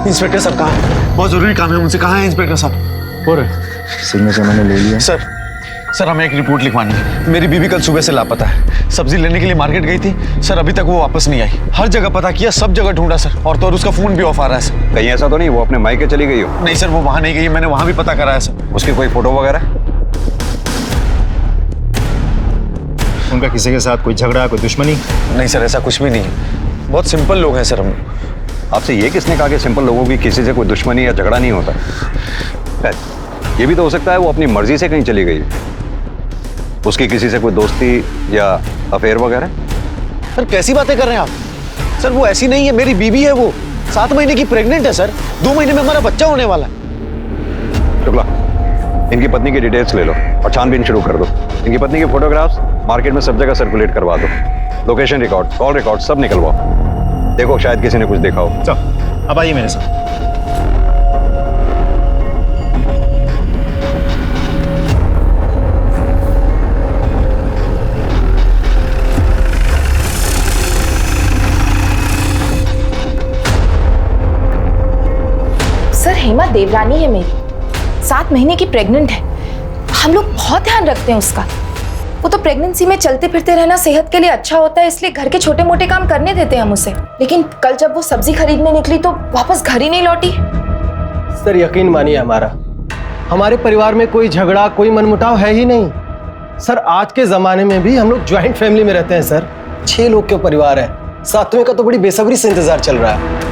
इंस्पेक्टर साहब कहाँ? बहुत जरूरी काम है मुझसे। कहाँ है इंस्पेक्टर साहब? हो रहे सिग्नेचर मैंने ले लिया। सर हमें एक रिपोर्ट लिखवानी है। मेरी बीवी कल सुबह से लापता है। सब्जी लेने के लिए मार्केट गई थी सर, अभी तक वो वापस नहीं आई। हर जगह पता किया, सब जगह ढूंढा सर, और तो और उसका फोन भी ऑफ आ रहा है सर। कहीं ऐसा तो नहीं वो अपने मायके चली गई हो? नहीं सर, वो वहां नहीं गई, मैंने वहां भी पता करा है सर। उसकी कोई फोटो वगैरह? उनका किसी के साथ कोई झगड़ा, कोई दुश्मनी? नहीं सर, ऐसा कुछ भी नहीं है। बहुत सिंपल लोग हैं सर हम। आपसे ये किसने कहा कि सिंपल लोगों की किसी से कोई दुश्मनी या झगड़ा नहीं होता? ये भी तो हो सकता है वो अपनी मर्जी से कहीं चली गई, उसकी किसी से कोई दोस्ती या अफेयर वगैरह। सर कैसी बातें कर रहे हैं आप? सर वो ऐसी नहीं है, मेरी बीवी है वो, 7 महीने की प्रेग्नेंट है सर, 2 महीने में हमारा बच्चा होने वाला है। शुक्ला, इनकी पत्नी की डिटेल्स ले लो और छानबीन शुरू कर दो। इनकी पत्नी की फोटोग्राफ्स मार्केट में सब जगह सर्कुलेट करवा दो। लोकेशन रिकॉर्ड, कॉल रिकॉर्ड सब निकलवाओ। देखो शायद किसी ने कुछ देखा हो। चलो अब आइए मेरे साथ। सर हेमा देवरानी है मेरी, 7 महीने की प्रेग्नेंट है। हम लोग बहुत ध्यान रखते हैं उसका। वो तो प्रेगनेंसी में चलते फिरते रहना सेहत के लिए अच्छा होता है, इसलिए घर के छोटे मोटे काम करने देते हैं हम उसे। लेकिन कल जब वो सब्जी खरीदने निकली तो वापस घर ही नहीं लौटी। सर यकीन मानिए हमारे परिवार में कोई झगड़ा, कोई मनमुटाव है ही नहीं। सर आज के जमाने में भी हम लोग ज्वाइंट फैमिली में रहते हैं सर, 6 लोग के परिवार है। 7वें का तो बड़ी बेसब्री से इंतजार चल रहा है।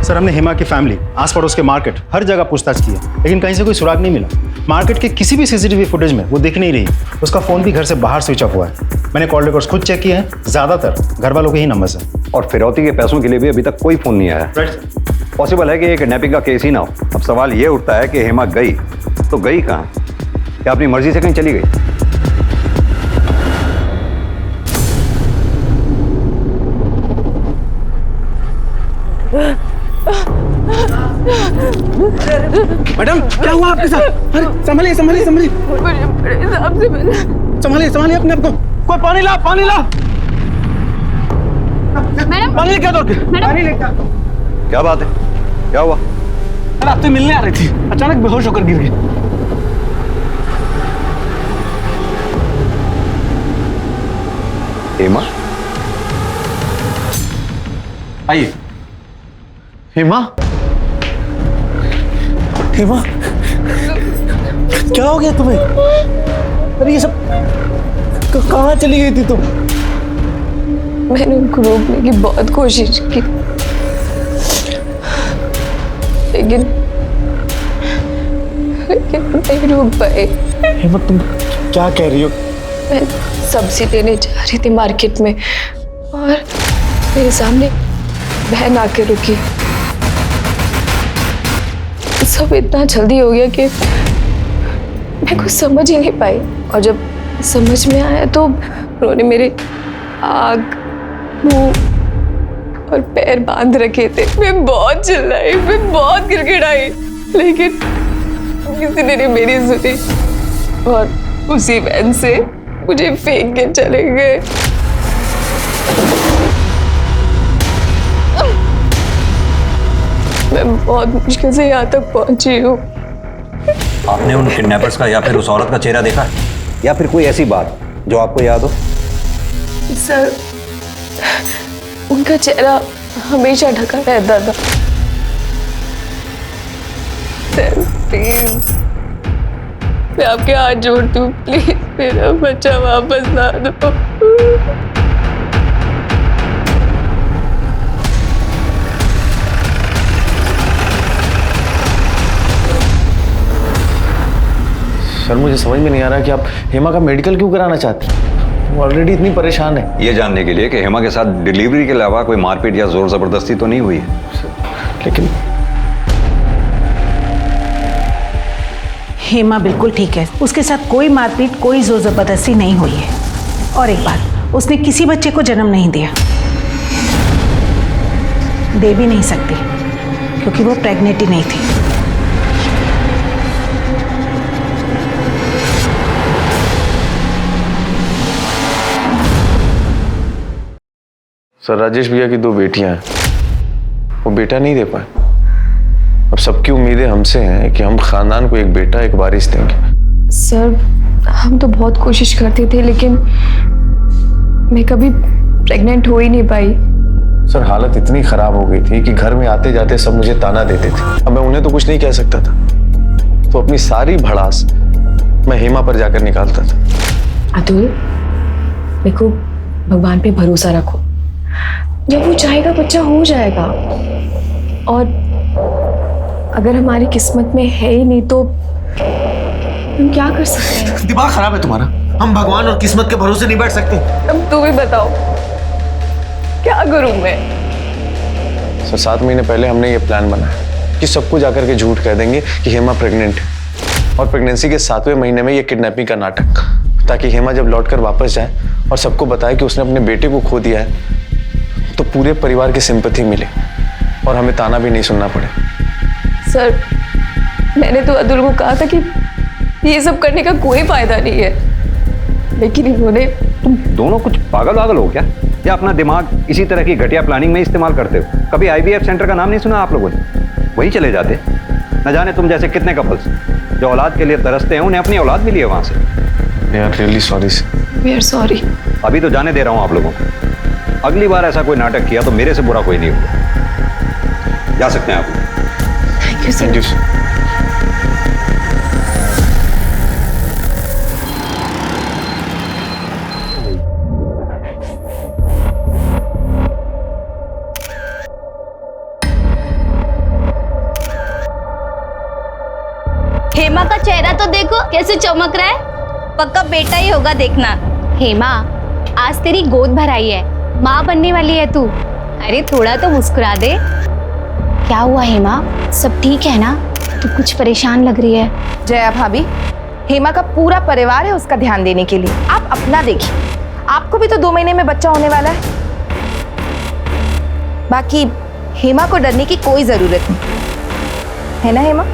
सर हमने हेमा की फैमिली, आस पड़ोस के मार्केट, हर जगह पूछताछ की है, लेकिन कहीं से कोई सुराग नहीं मिला। मार्केट के किसी भी सीसीटीवी फुटेज में वो दिख नहीं रही। उसका फोन भी घर से बाहर स्विच ऑफ हुआ है। मैंने कॉल रिकॉर्ड्स खुद चेक किए हैं, ज्यादातर घर वालों के ही नंबर है। और फिरौती के पैसों के लिए भी अभी तक कोई फोन नहीं आया। पॉसिबल है कि ये किडनैपिंग का केस ही ना हो। अब सवाल ये उठता है कि हेमा गई तो गई कहाँ? क्या अपनी मर्जी से कहीं चली गई? मैडम क्या हुआ आपके साथ? अरे संभालिए संभालिए संभालिए, संभालिए संभालिए अपने आप को। कोई पानी ला, पानी ला। मैडम पानी लेके आ दो, पानी लेके आ। क्या बात है, क्या हुआ? अरे आपसे मिलने आ रही थी, अचानक बेहोश होकर गिर गई। हेमा? आइए। हेमा, हेमा क्या हो गया तुम्हें? अरे ये सब कहाँ चली गई थी तुम? मैंने उनको रोकने की बहुत कोशिश की, लेकिन नहीं रोक पाए। हेमा तुम क्या कह रही हो? मैं सब्जी लेने जा रही थी मार्केट में और मेरे सामने बहन आके रुकी। सब इतना जल्दी हो गया कि मैं कुछ समझ ही नहीं पाई, और जब समझ में आया तो उन्होंने मेरे आँख, मुंह और पैर बांध रखे थे। मैं बहुत चिल्लाई, मैं बहुत गिड़गिड़ाई, लेकिन किसी ने नहीं मेरी सुनी और उसी वैन से मुझे फेंक के चले गए। मैं बहुत मुश्किल से यहाँ तक पहुंची हूँ। आपने उन किडनैपर्स का या फिर उस औरत का चेहरा देखा है, या फिर कोई ऐसी बात जो आपको याद हो? सर उनका चेहरा हमेशा ढका रहता था। सर प्लीज, मैं आपके हाथ जोड़ती हूँ, प्लीज मेरा बच्चा वापस ला दो। सर मुझे समझ में नहीं आ रहा कि आप हेमा का मेडिकल क्यों कराना चाहती हैं? वो ऑलरेडी इतनी परेशान है। ये जानने के लिए कि हेमा के साथ डिलीवरी के अलावा कोई मारपीट या जोर जबरदस्ती तो नहीं हुई है। लेकिन हेमा बिल्कुल ठीक है, उसके साथ कोई मारपीट, कोई जोर जबरदस्ती नहीं हुई है। और एक बात, उसने किसी बच्चे को जन्म नहीं दिया, दे भी नहीं सकती क्योंकि वो प्रेग्नेंट ही नहीं थी। सर राजेश भैया की 2 बेटियां हैं, वो बेटा नहीं दे पाए। अब सबकी उम्मीदें हमसे हैं कि हम खानदान को एक बेटा एक वारिस देंगे। सर हम तो बहुत कोशिश करते थे, लेकिन मैं कभी प्रेग्नेंट हो ही नहीं पाई। सर हालत इतनी खराब हो गई थी कि घर में आते जाते सब मुझे ताना देते थे। अब मैं उन्हें तो कुछ नहीं कह सकता था, तो अपनी सारी भड़ास मैं हेमा पर जाकर निकालता था। अतुल, देखो भगवान पे भरोसा रखो, जब वो चाहेगा बच्चा हो जाएगा। और अगर हमारी किस्मत में है ही नहीं तो हम क्या कर सकते हैं? दिमाग खराब है तुम्हारा। हम भगवान और किस्मत के भरोसे नहीं बैठ सकते। अब तू भी बताओ क्या करूं मैं? सर 7 महीने पहले हमने ये प्लान बनाया कि सबको जाकर के झूठ कह देंगे कि हेमा प्रेग्नेंट है, और प्रेगनेंसी के 7वें महीने में ये किडनैपिंग का नाटक, ताकि हेमा जब लौटकर वापस जाए और सबको बताए कि उसने अपने बेटे को खो दिया है, तो पूरे परिवार की सिंपैथी मिले और हमें ताना भी नहीं सुनना पड़े। सर मैंने तो अतुल को कहा था कि ये सब करने का कोई फायदा नहीं है, लेकिन इन्होंने। तुम दोनों कुछ पागल हो क्या, या अपना दिमाग इसी तरह की घटिया प्लानिंग में इस्तेमाल करते हो? कभी IVF सेंटर का नाम नहीं सुना आप लोगों ने? वही चले जाते। न जाने तुम जैसे कितने कपल्स जो औलाद के लिए तरसते हैं, उन्हें अपनी औलाद मिली है वहां से। यार really sorry sir. We are sorry. अभी तो जाने दे रहा हूं आप लोगों को। अगली बार ऐसा कोई नाटक किया तो मेरे से बुरा कोई नहीं होगा। जा सकते हैं आप। Thank you sir. हेमा का चेहरा तो देखो कैसे चमक रहा है, पक्का बेटा ही होगा देखना। हेमा आज तेरी गोद भराई है, माँ बनने वाली है तू। अरे थोड़ा तो मुस्कुरा दे। क्या हुआ हेमा, सब ठीक है ना? तू कुछ परेशान लग रही है। जया भाभी, हेमा का पूरा परिवार है उसका ध्यान देने के लिए, आप अपना देखिए। आपको भी तो 2 महीने में बच्चा होने वाला है। बाकी हेमा को डरने की कोई जरूरत नहीं है ना हेमा?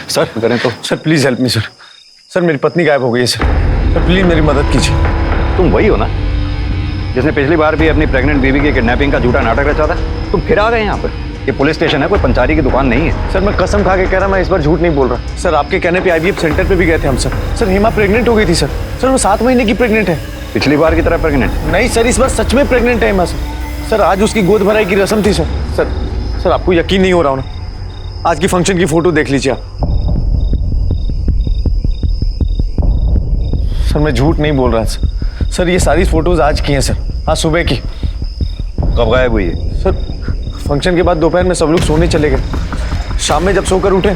सर करें तो। Sir please help me sir. Sir मेरी पत्नी गायब हो गई है सर। सर प्लीज मेरी मदद कीजिए। तुम वही हो ना जिसने पिछली बार भी अपनी प्रेग्नेंट बीवी की किडनैपिंग का झूठा नाटक रचा था? तुम फिर आ गए यहाँ पर। ये पुलिस स्टेशन है, कोई पंचारी की दुकान नहीं है। सर मैं कसम खा के कह रहा, मैं इस बार झूठ नहीं बोल रहा। सर आपके कहने पे IVF सेंटर पे भी गए थे हम सर। सर हेमा प्रेग्नेंट हो गई थी सर। सर वो 7 महीने की प्रेग्नेंट है। पिछली बार की तरह प्रेग्नेंट? नहीं सर, इस बार सच में प्रेग्नेंट है हेमा सर। सर आज उसकी गोद भराई की रस्म थी सर। सर आपको यकीन नहीं हो रहा ना? आज की फंक्शन की फोटो देख लीजिए आप। सर मैं झूठ नहीं बोल रहा सर। सर ये सारी फोटोज आज की हैं सर, आज सुबह की। कब गायब हुई है? सर फंक्शन के बाद दोपहर में सब लोग सोने चले गए। शाम में जब सोकर उठे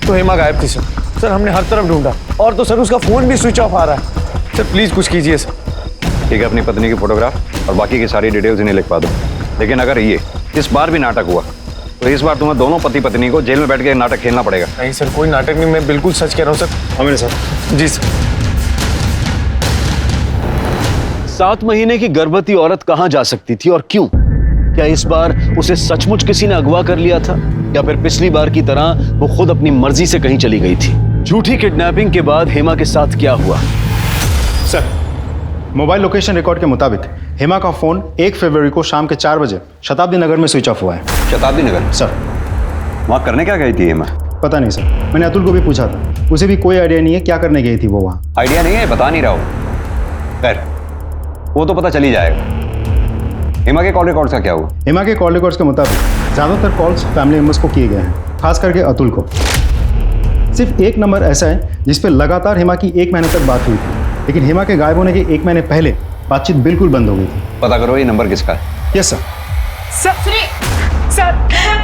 तो हेमा गायब थी सर। सर हमने हर तरफ ढूंढा, और तो सर उसका फोन भी स्विच ऑफ आ रहा है। सर प्लीज कुछ कीजिए सर। ठीक है, अपनी पत्नी की फोटोग्राफ और बाकी की सारी डिटेल्स इन्हें लिखवा दो। लेकिन अगर ये इस बार भी नाटक हुआ तो इस बार तुम्हें दोनों पति पत्नी को जेल में बैठ के नाटक खेलना पड़ेगा। नहीं सर, कोई नाटक नहीं, मैं बिल्कुल सच कह रहा हूँ सर। मेरे साथ। जी सर। 7 महीने की गर्भवती औरत कहां जा सकती थी और क्यों? क्या इस बार उसे सचमुच किसी ने अगवा कर लिया था, या फिर पिछली बार की तरह वो खुद अपनी मर्जी से कहीं चली गई थी? झूठी किडनैपिंग के बाद हेमा के साथ क्या हुआ? सर, मोबाइल लोकेशन रिकॉर्ड के मुताबिक हेमा का फोन 1 फरवरी को शाम के 4 बजे शताब्दी नगर में स्विच ऑफ हुआ है। शताब्दी नगर? सर वहां करने क्या गई थी हेमा? पता नहीं सर, मैंने अतुल को भी पूछा था, उसे भी कोई आइडिया नहीं है क्या करने गई थी वो वहाँ। आइडिया नहीं है, बता नहीं रहा हूँ। खैर वो तो पता चली जाएगा। हेमा के कॉल रिकॉर्ड्स का क्या हुआ? हेमा के कॉल रिकॉर्ड्स के मुताबिक ज़्यादातर कॉल्स फैमिली मेम्बर्स को किए गए हैं, खास करके अतुल को। सिर्फ एक नंबर ऐसा है जिस पर लगातार हेमा की 1 महीने तक बात हुई थी, लेकिन हेमा के गायब होने के 1 महीने पहले बातचीत बिल्कुल बंद हो गई थी। पता करो ये नंबर किसका है। Yes sir.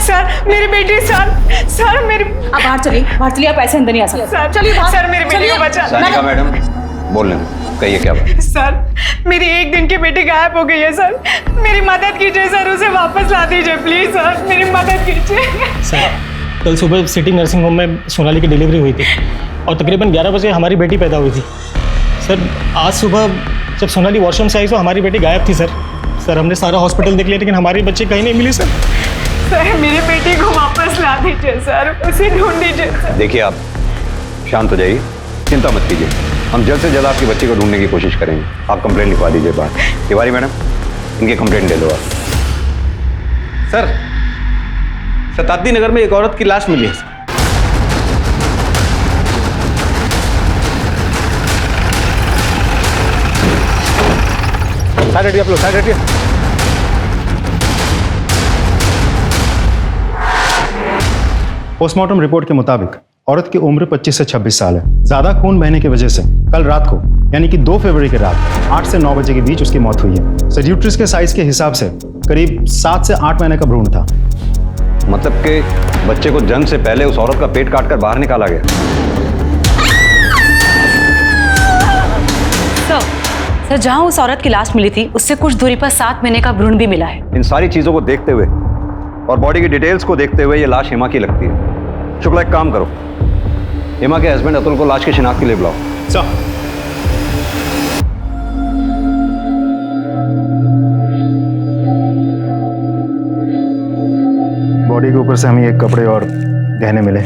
सर मेरी बेटी सर मेरी। आप बाहर चलिए, आप ऐसे अंदर नहीं आ सकते। सर चलिए सर, मेरी बेटी को बचा। सानिका मैडम बोल लें, कहिए क्या बात? सर मेरी 1 दिन की बेटी गायब हो गई है सर, मेरी मदद कीजिए सर, उसे वापस ला दीजिए प्लीज सर, मेरी मदद कीजिए। सर कल सुबह सिटी नर्सिंग होम में सोनाली की डिलीवरी हुई थी और तकरीबन 11 बजे हमारी बेटी पैदा हुई थी। सर आज सुबह जब सोनाली वॉशरूम से आई तो हमारी बेटी गायब थी सर। हमने सारा हॉस्पिटल देख लिया लेकिन हमारी बच्ची कहीं नहीं मिली सर। सर मेरी बेटी को वापस ला दीजिए सर, उसे ढूंढ दीजिए सर। देखिए आप शांत हो जाइए, चिंता मत कीजिए, हम जल्द से जल्द आपकी बच्ची को ढूंढने की कोशिश करेंगे। आप कंप्लेंट लिखवा दीजिए बाहर। तिवारी मैडम, इनकी कंप्लेंट ले लो आप। सर, शताब्दी नगर में एक औरत की लाश मिली है। साइड हटिए आप लोग, साइड हटिए। पोस्टमार्टम रिपोर्ट के मुताबिक औरत की उम्र 25 से 26 साल है। ज्यादा खून बहने की वजह से कल रात को यानी कि 2 फरवरी की रात 8 से 9 बजे के बीच उसकी मौत हुई है। सर यूट्रस के साइज के हिसाब से करीब 7 से 8 महीने का भ्रूण था। मतलब कि बच्चे को जन्म से पहले उस औरत का पेट काटकर बाहर निकाला गया। सर जहां उस औरत की लाश मिली थी उससे कुछ दूरी पर 7 महीने का भ्रूण भी मिला है। इन सारी चीजों को देखते हुए और बॉडी की डिटेल्स को देखते हुए ये लाश हेमा की लगती है। शुक्ला, एक काम करो, हेमा के हस्बैंड अतुल को लाश की शिनाख्त के लिए बुलाओ। सर, बॉडी के ऊपर से हमें एक कपड़े और गहने मिले।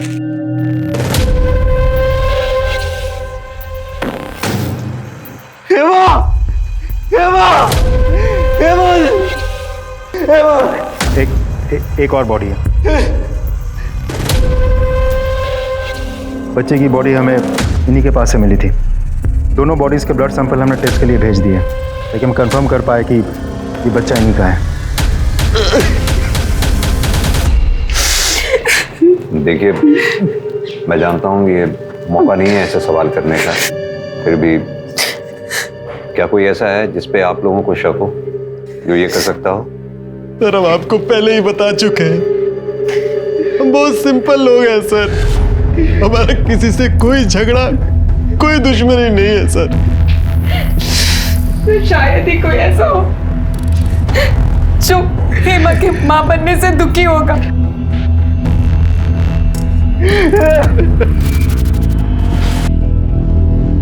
हेमा! हेमा! हेमा! हेमा! एक और बॉडी है। बच्चे की बॉडी हमें इन्हीं के पास से मिली थी। दोनों बॉडीज के ब्लड सैंपल हमने टेस्ट के लिए भेज दिए, लेकिन हम कंफर्म कर पाए कि ये बच्चा इन्हीं का है। देखिए, मैं जानता हूँ ये मौका नहीं है ऐसे सवाल करने का, फिर भी क्या कोई ऐसा है जिस पे आप लोगों को शक हो, जो ये कर सकता हो? सर हम आपको पहले ही बता चुके हैं, हम बहुत सिंपल लोग हैं सर, हमारा किसी से कोई झगड़ा कोई दुश्मनी नहीं है सर। शायद ही कोई ऐसा हो जो हेमा के मां बनने से दुखी होगा।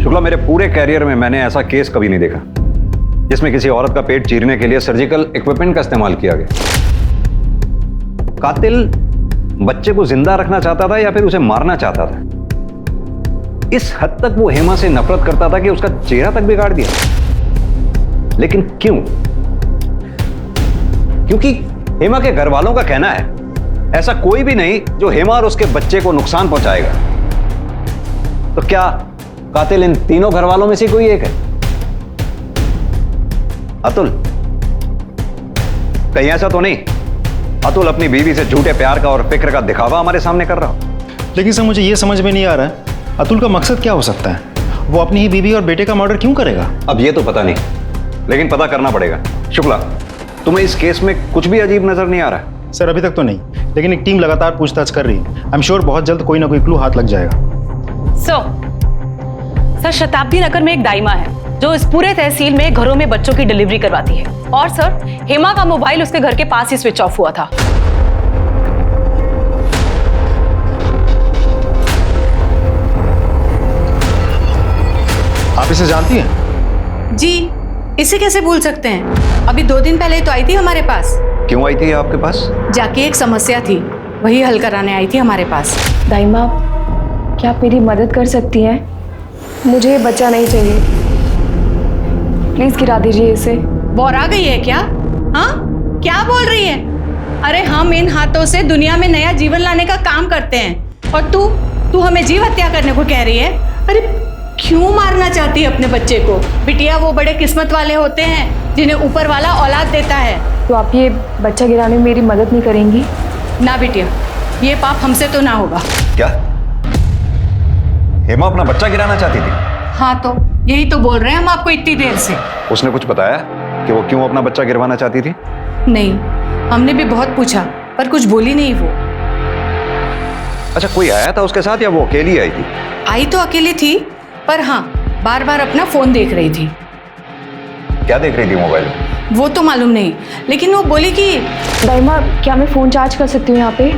शुक्ला, मेरे पूरे कैरियर में मैंने ऐसा केस कभी नहीं देखा जिसमें किसी औरत का पेट चीरने के लिए सर्जिकल इक्विपमेंट का इस्तेमाल किया गया। कातिल बच्चे को जिंदा रखना चाहता था या फिर उसे मारना चाहता था? इस हद तक वो हेमा से नफरत करता था कि उसका चेहरा तक बिगाड़ दिया। लेकिन क्यों? क्योंकि हेमा के घर वालों का कहना है ऐसा कोई भी नहीं जो हेमा और उसके बच्चे को नुकसान पहुंचाएगा। तो क्या कातिल इन तीनों घर वालों में से कोई एक है? अतुल, कहीं ऐसा तो नहीं अतुल अपनी बीवी से झूठे प्यार का और फिक्र का दिखावा हमारे सामने कर रहा हो? लेकिन सर मुझे ये समझ में नहीं आ रहा है अतुल का मकसद क्या हो सकता है? वो अपनी ही बीवी और बेटे का मर्डर क्यों करेगा? अब ये तो पता नहीं, लेकिन पता करना पड़ेगा। शुक्ला, तुम्हें इस केस में कुछ भी अजीब नजर नहीं आ रहा? सर अभी तक तो नहीं, लेकिन एक टीम लगातार पूछताछ कर रही है। आई एम श्योर बहुत जल्द कोई ना कोई क्लू हाथ लग जाएगा। सर शताब्दी नगर में एक दाइमा है जो इस पूरे तहसील में घरों में बच्चों की डिलीवरी करवाती है, और सर हेमा का मोबाइल उसके घर के पास ही स्विच ऑफ हुआ था। आप इसे जानती हैं? जी, इसे कैसे भूल सकते हैं? अभी 2 दिन पहले तो आई थी हमारे पास। क्यों आई थी आपके पास? जाके एक समस्या थी, वही हल कराने आई थी हमारे पास। दाइमा, क्या आप मेरी मदद कर सकती हैं? मुझे ये बच्चा नहीं चाहिए, प्लीज गिरा दीजिए इसे। बोरा गई है क्या? हाँ, क्या बोल रही है? अरे हम इन हाथों से दुनिया में नया जीवन लाने का काम करते हैं, और तू हमें जीव हत्या करने को कह रही है? अरे क्यों मारना चाहती है अपने बच्चे को? बिटिया, वो बड़े किस्मत वाले होते हैं जिन्हें ऊपर वाला औलाद देता है। तो आप ये बच्चा गिराने में मेरी मदद नहीं करेंगी? ना बिटिया, ये पाप हमसे तो ना होगा। क्या हेमा अपना बच्चा गिराना चाहती थी? हाँ, तो यही तो बोल रहे हैं हम आपको इतनी देर से। उसने कुछ बताया कि वो क्यों अपना बच्चा गिरवाना चाहती थी? नहीं, हमने भी बहुत पूछा पर कुछ बोली नहीं वो। अच्छा, कोई आया था उसके साथ या वो अकेली आई थी? आई तो अकेली थी, पर हाँ बार बार अपना फोन देख रही थी। क्या देख रही थी मोबाइल में? वो तो मालूम नहीं, लेकिन वो बोली कि दाइमा, क्या मैं फ़ोन चार्ज कर सकती हूँ यहाँ पे?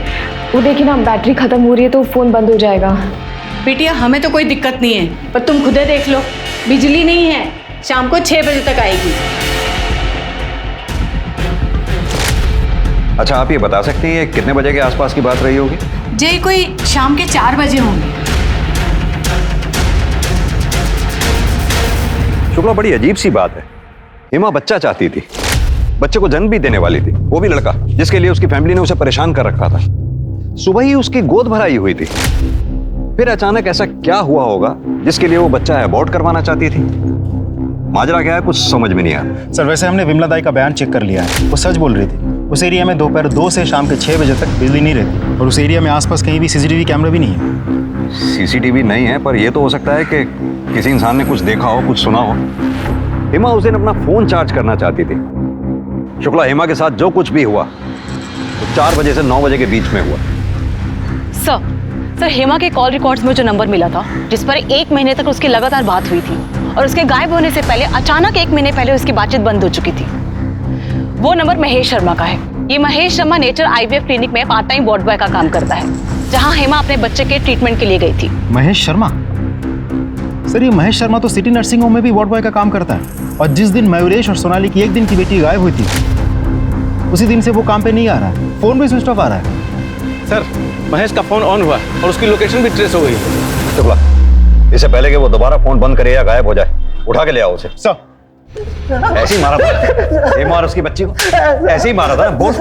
वो देखिए ना, बैटरी ख़त्म हो रही है तो फ़ोन बंद हो जाएगा। बिटिया, हमें तो कोई दिक्कत नहीं है, पर तुम खुदे देख लो, बिजली नहीं है, शाम को 6 बजे तक आएगी। अच्छा, आप ये बता सकते हैं कितने बजे के आसपास की बात रही होगी? जी कोई शाम के 4 बजे होंगे। शुक्ला, बड़ी अजीब सी बात है। हेमा बच्चा चाहती थी, बच्चे को जन्म भी देने वाली थी, वो भी लड़का, जिसके लिए उसकी फैमिली ने उसे परेशान कर रखा था। सुबह ही उसकी गोद भराई हुई थी, फिर अचानक ऐसा क्या हुआ होगा जिसके लिए वो बच्चा अबॉर्ट करवाना चाहती थी? माजरा क्या है, कुछ समझ में नहीं आया। सर, वैसे हमने विमला दाई का बयान चेक कर लिया है। वो सच बोल रही थी। उस एरिया में दोपहर 2 से शाम के 6 बजे तक बिजली नहीं रहती, और उस एरिया में आसपास कहीं भी सीसीटीवी कैमरा भी नहीं है। सीसीटीवी नहीं है, पर यह तो हो सकता है कि किसी इंसान ने कुछ देखा हो, कुछ सुना हो। हेमा उस दिन अपना फोन चार्ज करना चाहती थी। शुक्ला, हेमा के साथ जो कुछ भी हुआ तो 4 बजे से 9 बजे के बीच में हुआ। सर हेमा के कॉल रिकॉर्ड्स में जो नंबर मिला था, जिस पर 1 महीने तक उसकी लगातार बात हुई थी, और उसके गायब होने से पहले अचानक 1 महीने पहले उसकी बातचीत बंद हो चुकी थी, वो नंबर महेश शर्मा का है। ये Mahesh Sharma nature IVF clinic में पार्ट टाइम वार्ड बॉय का काम करता है, जहां हेमा अपने बच्चे के ट्रीटमेंट के लिए गई थी। महेश शर्मा? सर, ये महेश शर्मा तो सिटी नर्सिंग होम में भी वार्ड बॉय का काम करता है, और जिस दिन मयूरेश और सोनाली की 1 दिन की बेटी गायब हुई थी, उसी दिन से वो काम पे नहीं आ रहा है। फोन भी स्विच ऑफ आ रहा है। सर, महेश का फोन ऑन हुआ और उसकी लोकेशन भी ट्रेस हो गई। शुक्ला, इससे पहले कि वो दोबारा फोन बंद करे या गायब हो जाए, उठा के ले आओ उसे। सर, ऐसे ही मारा था हेमा और उसकी बच्ची को, ऐसे ही मारा था। बोल।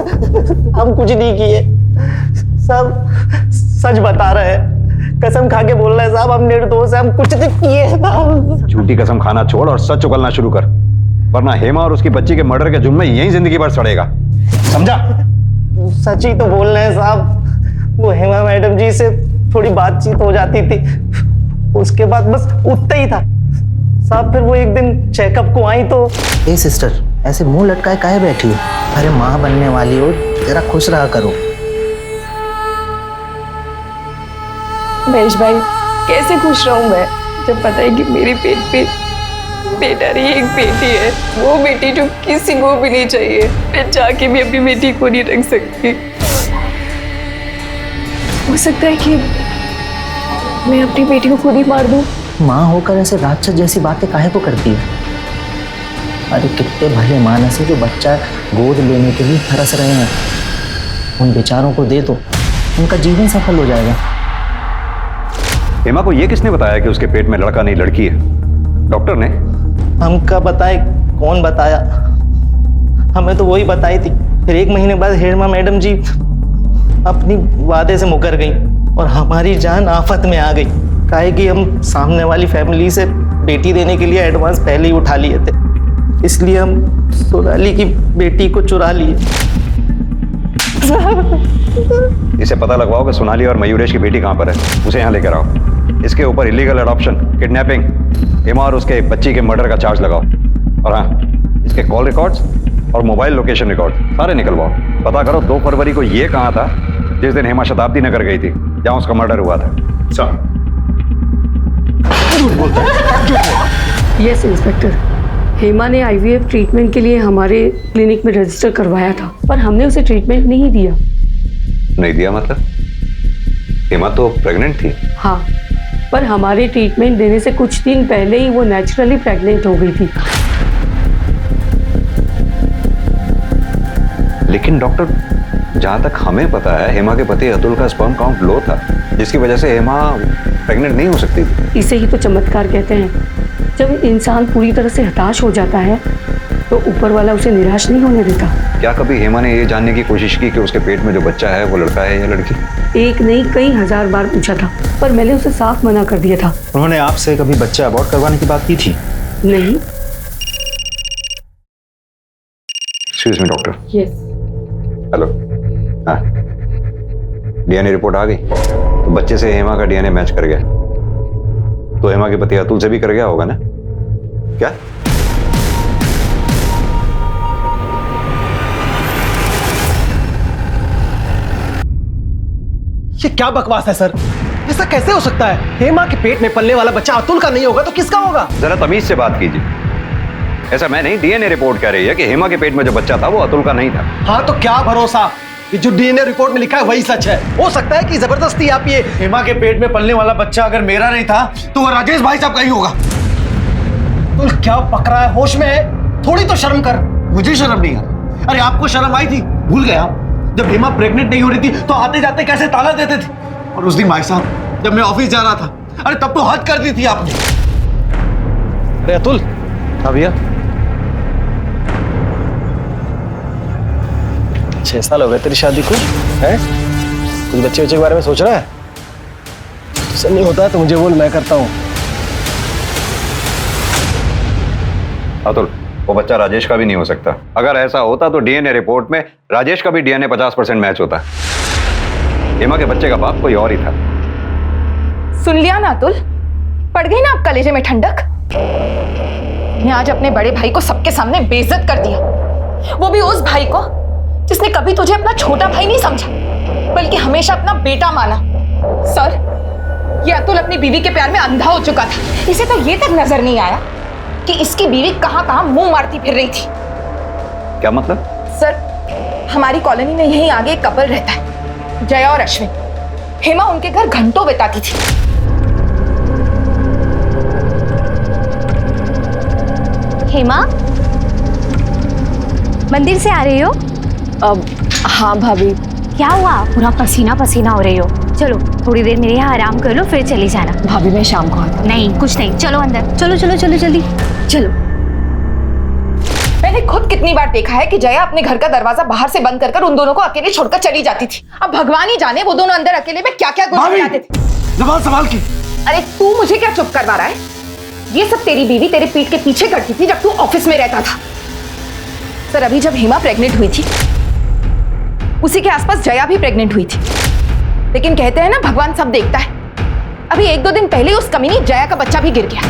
हम कुछ नहीं किए, सब सच बता रहे हैं, कसम खा के बोल रहे हैं साहब, हम निर्दोष हैं, हम कुछ नहीं किए। झूठी कसम खाना छोड़ और सच उगलना शुरू कर, वरना हेमा और उसकी बच्ची के मर्डर के जुर्म में यही जिंदगी भर सड़ेगा, समझा? सच ही तो बोल रहे हैं साहब। वो हेमा मैडम जी से थोड़ी बातचीत हो जाती थी, उसके बाद बस उतना ही था साहब। फिर वो एक दिन चेकअप को आई तो, ए सिस्टर, ऐसे मुंह लटकाए काहे बैठी हो? अरे माँ बनने वाली हो, जरा खुश रहा करो। महेश भाई, कैसे खुश रहूं मैं जब पता है कि मेरे पेट पे बेटा नहीं, एक बेटी है। वो बेटी जो किसी को भी नहीं चाहिए, मैं जाके भी अपनी बेटी को नहीं रख सकती। हो सकता है कि मैं अपनी बेटी को खुद ही मार दूं। माँ होकर ऐसे राक्षस जैसी बातें काहे को करती है? अरे कितने भले मानस है जो बच्चा गोद लेने के लिए तरस रहे हैं। उन बेचारों को दे दो, उनका जीवन सफल हो जाएगा। हेमा को ये किसने बताया कि उसके पेट में लड़का नहीं लड़की है? डॉक्टर ने? हमका बताए, कौन बताया? हमें तो वही बताई थी। फिर 1 महीने बाद हेमा मैडम जी अपनी वादे से मुकर गई और हमारी जान आफत में आ गई। काहे कि हम सामने वाली फैमिली से बेटी देने के लिए एडवांस पहले ही उठा लिए थे, इसलिए हम सोनाली की बेटी को चुरा लिए। इसे पता लगवाओ कि सोनाली और मयूरेश की बेटी कहाँ पर है, उसे यहाँ लेकर आओ। इसके ऊपर इलीगल अडॉप्शन, किडनैपिंग, हेमा और उसके बच्ची के मर्डर का चार्ज लगाओ। और हाँ, इसके कॉल रिकॉर्ड्स और मोबाइल लोकेशन रिकॉर्ड सारे निकलवाओ। पता करो 2 फरवरी को ये कहाँ था जिस दिन हेमा शताब्दी नगर गई थी, जहाँ उसका मर्डर हुआ था। सर, यस इंस्पेक्टर, हेमा ने आईवीएफ ट्रीटमेंट के लिए हमारे क्लिनिक में रजिस्टर करवाया था, पर हमने उसे ट्रीटमेंट नहीं दिया। नहीं दिया मतलब? हेमा तो प्रेग्नेंट थी। हाँ, पर हमारे ट्रीटमेंट देने से कुछ दिन पहले ही वो नेचुरली प्रेग्नेंट हो गई थी। लेकिन डॉक्टर, जहां तक हमें पता है हेमा के पति अतुल का स्पर्म काउंट लो था, जिसकी वजह से हेमा प्रेग्नेंट नहीं हो सकती थी। इसे ही तो चमत्कार कहते हैं। जब इंसान पूरी तरह से हताश हो जाता है तो ऊपर वाला उसे निराश नहीं होने देता। क्या कभी हेमा ने ये जानने की कोशिश की कि उसके पेट में जो बच्चा है वो लड़का है या लड़की? एक नहीं, कई हजार बार पूछा था, पर मैंने उसे साफ मना कर दिया था। उन्होंने आपसे कभी बच्चा अबॉर्ट करवाने की बात की थी? नहीं। Excuse me doctor. Yes. Hello. हाँ, डीएनए रिपोर्ट आ गई तो बच्चे से हेमा का डीएनए मैच कर गया, तो हेमा के पति अतुल से भी कर गया होगा ना? क्या? ये क्या बकवास है सर? ऐसा कैसे हो सकता है? हेमा के पेट में पलने वाला बच्चा अतुल का नहीं होगा तो किसका होगा? जरा तमीज से बात कीजिए। ऐसा मैं नहीं, डीएनए रिपोर्ट कह रही है कि हेमा के पेट में जो बच्चा था वो अतुल का नहीं था। हाँ तो क्या भरोसा, ये जो डीएनए रिपोर्ट में लिखा है वही सच है? हो सकता है कि जबरदस्ती आप ये हेमा के पेट में पलने वाला बच्चा अगर मेरा नहीं था तो वो राजेश भाई साहब का ही होगा। तो क्या पक रहा है? होश में है? थोड़ी तो शर्म कर। मुझे शर्म नहीं आ रही। अरे आपको शर्म आई थी, भूल गए आप? जब हेमा प्रेग्नेंट नहीं हो रही थी तो आते जाते कैसे ताला देते थे। और उस दिन भाई साहब जब मैं ऑफिस जा रहा था, अरे तब तो हद कर दी थी आपने। अरे अतुल। हाँ भैया। 6 साल हो गए तेरी शादी को, है? कुछ बच्चे के बारे में सोच रहा है? सब नहीं होता है तो मुझे बोल, मैं करता हूँ। अतुल, वो बच्चा राजेश का भी नहीं हो सकता। अगर ऐसा होता तो डीएनए रिपोर्ट में राजेश का भी डीएनए 50% मैच होता। हेमा के बच्चे का बाप कोई और ही था। सुन लिया ना अतुल, पड़ गई ना आप कलेजे में ठंडक। ने आज अपने बड़े भाई को सबके सामने बेइज्जत कर दिया, वो भी उस भाई को जिसने कभी तुझे अपना छोटा भाई नहीं समझा बल्कि हमेशा अपना बेटा माना। सर, ये अतुल अपनी बीवी के प्यार में अंधा हो चुका था। इसे तो ये तक नजर नहीं आया कि इसकी बीवी कहां मुंह मारती फिर रही थी। क्या मतलब? सर, हमारी कॉलोनी में यहीं आगे एक कपल रहता है, जया और अश्विन। हेमा उनके घर घंटों बिताती थी। हेमा, मंदिर से आ रही हो? हाँ भाभी। क्या हुआ? पूरा पसीना पसीना हो रही हो। चलो थोड़ी देर मेरे यहाँ आराम कर लो, फिर चली जाना। भाभी मैं शाम को आता हूँ। नहीं, कुछ नहीं, चलो अंदर, चलो चलो चलो जल्दी चलो। मैंने खुद कितनी बार देखा है कि जया अपने घर का दरवाजा बाहर से बंद कर उन दोनों को अकेले छोड़कर चली जाती थी। अब भगवान ही जाने वो दोनों अंदर अकेले में क्या क्या गुस्सा बनाते थे। जबान संभाल के। अरे तू मुझे क्या चुप करवा रहा है? ये सब तेरी बीवी तेरे पीठ के पीछे करती थी जब तू ऑफिस में रहता था। सर, अभी जब हेमा प्रेग्नेंट हुई थी उसी के आसपास जया भी प्रेग्नेंट हुई थी, लेकिन कहते हैं ना भगवान सब देखता है। अभी 1-2 दिन पहले उस कमीनी जया का बच्चा भी गिर गया।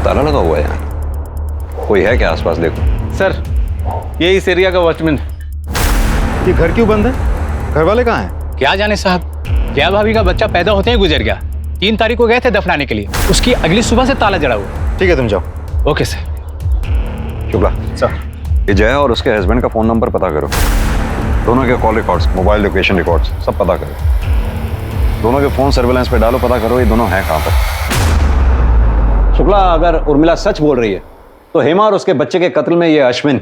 ताला लगा हुआ है यहाँ, कोई है क्या आसपास? देखो सर, ये इस एरिया का वॉचमैन। ये घर क्यों बंद है? घर वाले कहाँ हैं? क्या जाने साहब, जया भाभी का बच्चा पैदा होते ही गुजर गया। 3 तारीख को गए थे दफनाने के लिए, उसकी अगली सुबह से ताला जड़ा हुआ। ठीक है, तुम जाओ। Okay sir. शुक्ला सर, ये जया और उसके हस्बैंड का फोन नंबर पता करो। दोनों के call records, mobile location records सब पता करो। दोनों के फोन सर्वेलेंस पे डालो, पता करो ये दोनों हैं कहाँ पर। शुक्ला, अगर उर्मिला सच बोल रही है तो हेमा और उसके बच्चे के कत्ल में ये अश्विन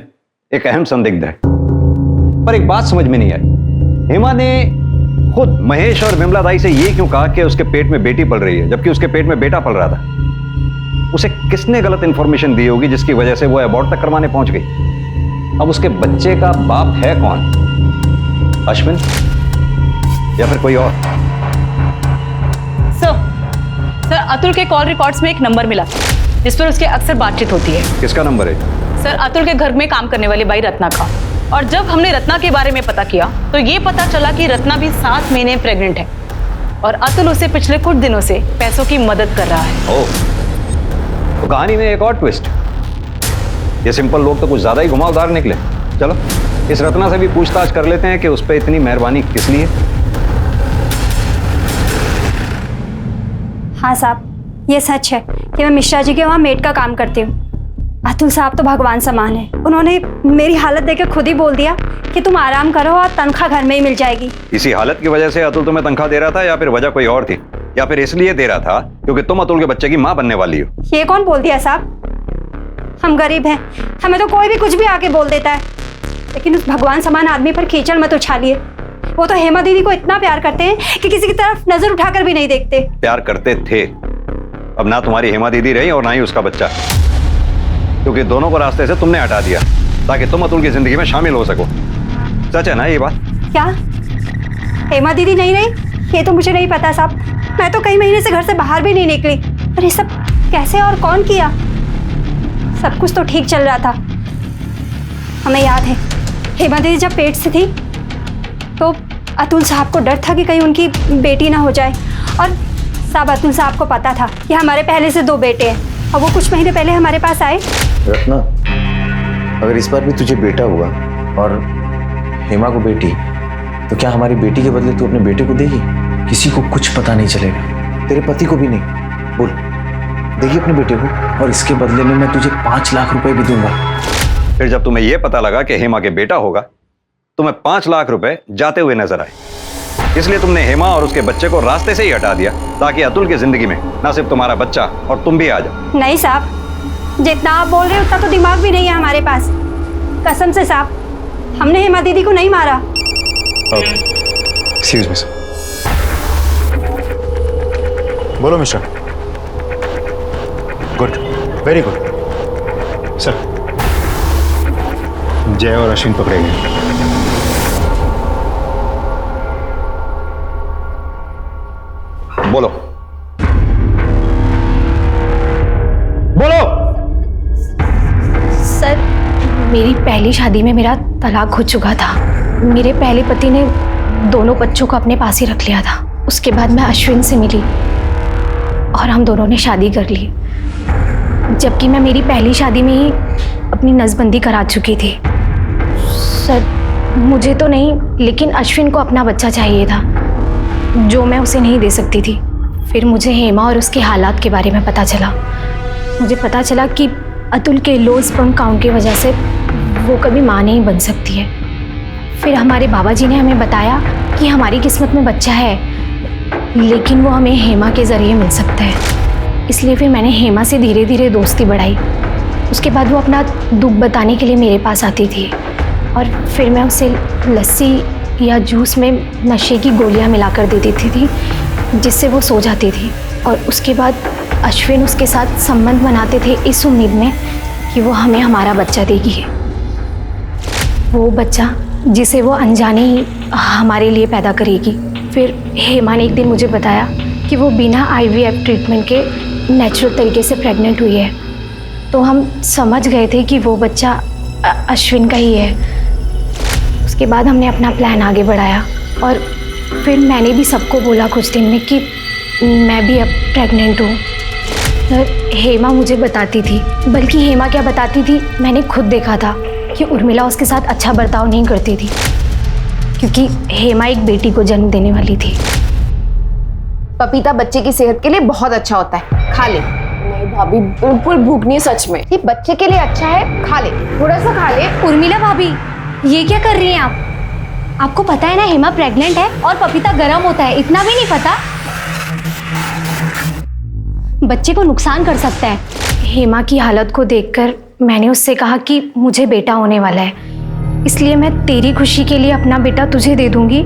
एक अहम संदिग्ध है। पर एक बात समझ में नहीं आई, हेमा ने खुद महेश और विमला दाई से ये क्यों कहा कि उसके पेट में बेटी पल रही है जबकि उसके पेट में बेटा पल रहा था? उसे किसने गलत इंफॉर्मेशन दी होगी जिसकी वजह से वो अबॉर्ट तक करवाने पहुंच गई? अब उसके बच्चे का बाप है कौन? अश्विन या फिर कोई और? सर, अतुल के कॉल रिकॉर्ड्स में एक नंबर मिला जिस पर उसके अक्सर बातचीत होती है। किसका नंबर है? सर, अतुल के घर में काम करने वाली बाई रत्ना का। और जब हमने रत्ना के बारे में पता किया तो ये पता चला कि रत्ना भी 7 महीने प्रेग्नेंट है और अतुल उसे पिछले कुछ दिनों से पैसों की मदद कर रहा है। ओह, तो कहानी में एक और ट्विस्ट। ये सिंपल लोग तो कुछ ज्यादा ही घुमावदार निकले। चलो इस रत्ना से भी पूछताछ कर लेते हैं कि उस पर इतनी मेहरबानी किस लिए। हाँ साहब, ये सच है कि मैं मिश्रा जी के वहाँ मेड का काम करती हूँ। अतुल साहब तो भगवान समान है। उन्होंने मेरी हालत देखकर खुद ही बोल दिया कि तुम आराम करो और तनख्वाह घर में ही मिल जाएगी। इसी हालत की वजह से अतुल तुम्हें तनख्वाह दे रहा था या फिर वजह कोई और थी? या फिर इसलिए दे रहा था क्योंकि तुम अतुल के बच्चे की माँ बनने वाली हो? ये कौन बोल दिया साहब? हम गरीब हैं, हमें तो कोई भी कुछ भी आके बोल देता है। लेकिन उस भगवान समान आदमी पर कीचड़ मत उछालिए। वो तो हेमा दीदी को इतना प्यार करते हैं कि किसी की तरफ नजर उठाकर भी नहीं देखते। प्यार करते थे, अब ना तुम्हारी हेमा दीदी रही और ना ही उसका बच्चा, क्योंकि दोनों को रास्ते से तुमने हटा दिया ताकि तुम अतुल की जिंदगी में शामिल हो सको। सच है ना ये बात? क्या हेमा दीदी नहीं रही? ये तो मुझे नहीं पता साहब। मैं तो कई महीने से घर से बाहर भी नहीं निकली। और ये सब कैसे और कौन किया? सब कुछ तो ठीक चल रहा था। हमें याद है हेमा दीदी जब पेट से थी तो अतुल साहब को डर था कि कहीं उनकी बेटी ना हो जाए। और साहब, अतुल साहब को पता था कि हमारे पहले से 2 बेटे हैं और वो कुछ महीने पहले हमारे पास आए। रत्ना, अगर इस बार भी तुझे बेटा हुआ और हेमा को बेटी, तो क्या हमारी बेटी के बदले तू अपने बेटे को देगी? किसी को कुछ पता नहीं चलेगा, तेरे पति को भी नहीं। बोल, देगी अपने बेटे को? और इसके बदले में मैं तुझे 5 लाख रुपए भी दूंगा। फिर जब तुम्हें यह पता लगा कि हेमा के बेटा होगा, तुम्हें 5 लाख रुपए जाते हुए नजर आए, इसलिए तुमने हेमा और उसके बच्चे को रास्ते से ही हटा दिया ताकि अतुल की जिंदगी में ना सिर्फ तुम्हारा बच्चा और तुम भी आ जाओ। नहीं साहब, जितना आप बोल रहे हो उतना तो दिमाग भी नहीं है हमारे पास। कसम से साहब, हमने हेमा दीदी को नहीं मारा। Excuse me sir. बोलो Mishra. Good, very good sir. Jay और अश्विन पकड़े गए। बोलो बोलो। सर, मेरी पहली शादी में मेरा तलाक हो चुका था। मेरे पहले पति ने दोनों बच्चों को अपने पास ही रख लिया था। उसके बाद मैं अश्विन से मिली और हम दोनों ने शादी कर ली, जबकि मैं मेरी पहली शादी में ही अपनी नसबंदी करा चुकी थी। सर, मुझे तो नहीं, लेकिन अश्विन को अपना बच्चा चाहिए था, जो मैं उसे नहीं दे सकती थी। फिर मुझे हेमा और उसके हालात के बारे में पता चला। मुझे पता चला कि अतुल के लो स्पर्म काउंट की वजह से वो कभी माँ नहीं बन सकती है। फिर हमारे बाबा जी ने हमें बताया कि हमारी किस्मत में बच्चा है, लेकिन वो हमें हेमा के ज़रिए मिल सकता है। इसलिए फिर मैंने हेमा से धीरे धीरे दोस्ती बढ़ाई। उसके बाद वो अपना दुख बताने के लिए मेरे पास आती थी और फिर मैं उसे लस्सी या जूस में नशे की गोलियां मिलाकर दे देती थी, जिससे वो सो जाती थी। और उसके बाद अश्विन उसके साथ संबंध बनाते थे इस उम्मीद में कि वो हमें हमारा बच्चा देगी, वो बच्चा जिसे वो अनजाने ही हमारे लिए पैदा करेगी। फिर हेमा ने एक दिन मुझे बताया कि वो बिना IVF ट्रीटमेंट के नेचुरल तरीके से प्रेग्नेंट हुई है। तो हम समझ गए थे कि वो बच्चा अश्विन का ही है। उसके बाद हमने अपना प्लान आगे बढ़ाया और फिर मैंने भी सबको बोला कुछ दिन में कि मैं भी अब प्रेग्नेंट हूँ। हेमा मुझे बताती थी, बल्कि हेमा क्या बताती थी, मैंने खुद देखा था कि उर्मिला उसके साथ अच्छा बर्ताव नहीं करती थी, क्योंकि हेमा एक बेटी को जन्म देने वाली थी। पपीता बच्चे की सेहत के लिए बहुत अच्छा होता है, खा ले। नहीं भाभी, बिल्कुल भूख नहीं है सच में। ये बच्चे के लिए अच्छा है, खा ले, थोड़ा सा खा ले। उर्मिला भाभी, ये क्या कर रही हैं आप? आपको पता है ना हेमा प्रेग्नेंट है और पपीता गर्म होता है, इतना भी नहीं पता? बच्चे को नुकसान कर सकता है। हेमा की हालत को देखकर मैंने उससे कहा कि मुझे बेटा होने वाला है, इसलिए मैं तेरी खुशी के लिए अपना बेटा तुझे दे दूंगी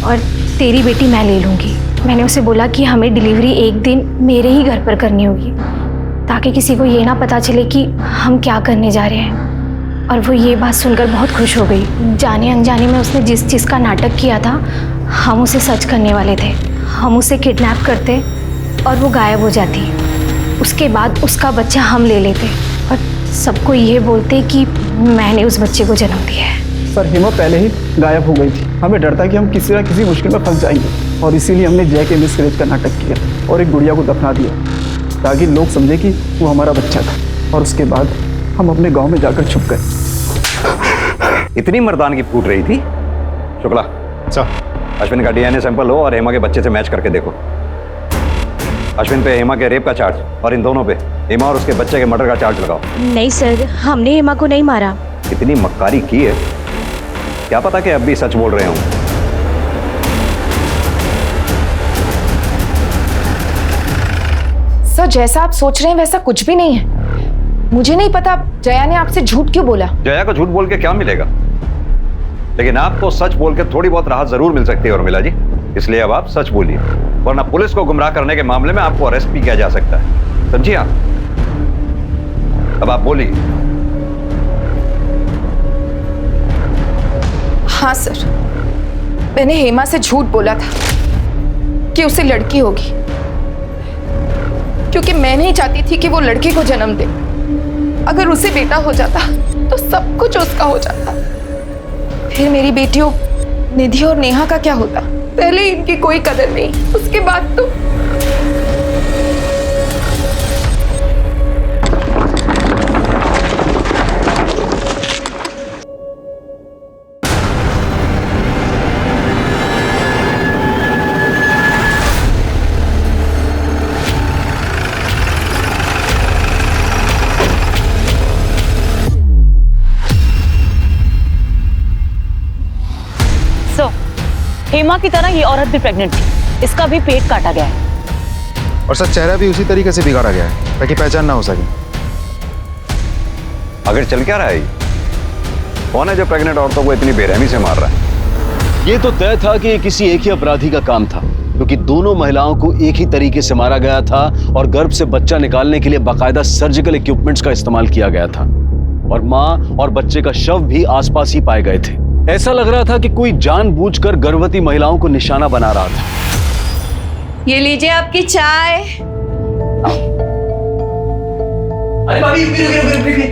और तेरी बेटी मैं ले लूँगी। मैंने उसे बोला कि हमें डिलीवरी एक दिन मेरे ही घर पर करनी होगी, ताकि किसी को ये ना पता चले कि हम क्या करने जा रहे हैं। और वो ये बात सुनकर बहुत खुश हो गई। जाने अनजाने में उसने जिस चीज़ का नाटक किया था, हम उसे सच करने वाले थे। हम उसे किडनैप करते और वो गायब हो जाती। उसके बाद उसका बच्चा हम ले लेते और सबको ये बोलते कि मैंने उस बच्चे को जन्म दिया है। सर, हेमा पहले ही गायब हो गई थी। हमें डर था कि हम किसी ना किसी मुश्किल में फंस जाएंगे और इसीलिए हमने जय के मिसकैरेज का नाटक किया और एक गुड़िया को दफना दिया, ताकि लोग समझे कि वो हमारा बच्चा था। और उसके बाद हम अपने गांव में जाकर छुप गए। इतनी मर्दानगी फूट रही थी। शुक्ला सर, अश्विन का DNA सैंपल लो और हेमा के बच्चे से मैच करके देखो। अश्विन पे हेमा के रेप का चार्ज और इन दोनों पे हेमा और उसके बच्चे के मर्डर का चार्ज लगाओ। नहीं सर, हमने हेमा को नहीं मारा। इतनी मक्कारी की है, क्या पता कि अब भी सच बोल रहे हों। सर, जैसा आप सोच रहे हैं वैसा कुछ भी नहीं है। मुझे नहीं पता जया ने आपसे झूठ क्यों बोला। जया को झूठ बोल के क्या मिलेगा, लेकिन आपको सच बोल के थोड़ी बहुत राहत जरूर मिल सकती है उर्मिला जी। इसलिए अब आप सच बोलिए, वरना पुलिस को गुमराह करने के मामले में आपको अरेस्ट भी किया जा सकता है, समझिए आप। अब आप बोलिए। हाँ सर, मैंने हेमा से झूठ बोला था कि उसे लड़की होगी, क्योंकि मैं नहीं चाहती थी कि वो लड़की को जन्म दे। अगर उसे बेटा हो जाता तो सब कुछ उसका हो जाता। फिर मेरी बेटियों निधि और नेहा का क्या होता? पहले इनकी कोई कदर नहीं, उसके बाद तो हेमा की तरह ये औरत भी प्रेग्नेंट थी, इसका भी पेट काटा गया है। और सर, चेहरा भी उसी तरीके से बिगाड़ा गया है ताकि पहचान ना हो सके। अगर चल क्या रहा है, कौन है जो प्रेग्नेंट औरतों को इतनी बेरहमी से मार रहा है? ये तो तय था कि ये किसी एक ही अपराधी का काम था, क्योंकि दोनों महिलाओं को एक ही तरीके से मारा गया था और गर्भ से बच्चा निकालने के लिए बाकायदा सर्जिकल इक्विपमेंट्स का इस्तेमाल किया गया था और मां और बच्चे का शव भी आसपास ही पाए गए थे। ऐसा लग रहा था कि कोई जानबूझकर गर्भवती महिलाओं को निशाना बना रहा था। ये लीजिए आपकी चाय। अरे भाभी रुकिए,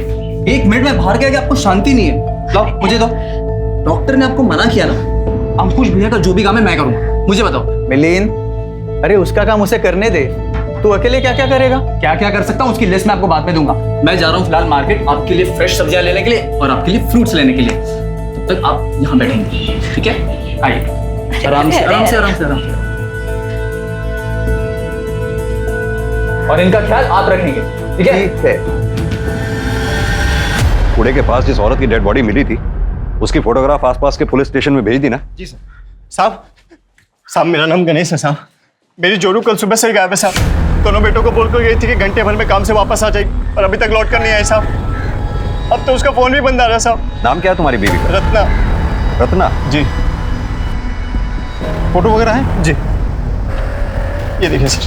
1 मिनट में बाहर गया, आपको शांति नहीं है। लो मुझे दो। डॉक्टर ने आपको मना किया ना, अंकुश भैया का जो भी काम है मैं करूंगा। मुझे बताओ। मिलिन, अरे उसका काम उसे करने दे, तू अकेले क्या क्या करेगा? क्या क्या कर सकता हूँ उसकी लिस्ट मैं आपको बाद में दूंगा। मैं जा रहा हूँ फिलहाल मार्केट आपके लिए फ्रेश सब्जियां लेने के लिए और आपके लिए फ्रूट्स लेने के लिए। तब तक आप यहाँ बैठेंगे, ठीक है? आइए आराम से आराम से आराम से आराम से। और इनका ख्याल आप रखेंगे, ठीक है? ठीक है। कूड़े के पास जिस औरत की डेड बॉडी मिली थी उसकी फोटोग्राफ आसपास के पुलिस स्टेशन में भेज दी ना? जी सर। साहब मेरा नाम गणेश है साहब। मेरी जोरू कल सुबह से गायब है साहब। दोनों बेटों को बोलकर गई थी कि घंटे भर में काम से वापस आ जाएगी और अभी तक लौट कर नहीं आई साहब। अब तो उसका फोन भी बंद आ रहा है साहब। नाम क्या है तुम्हारी बीवी का? रत्ना। रत्ना? जी। फोटो वगैरह है? जी। ये देखिए सर।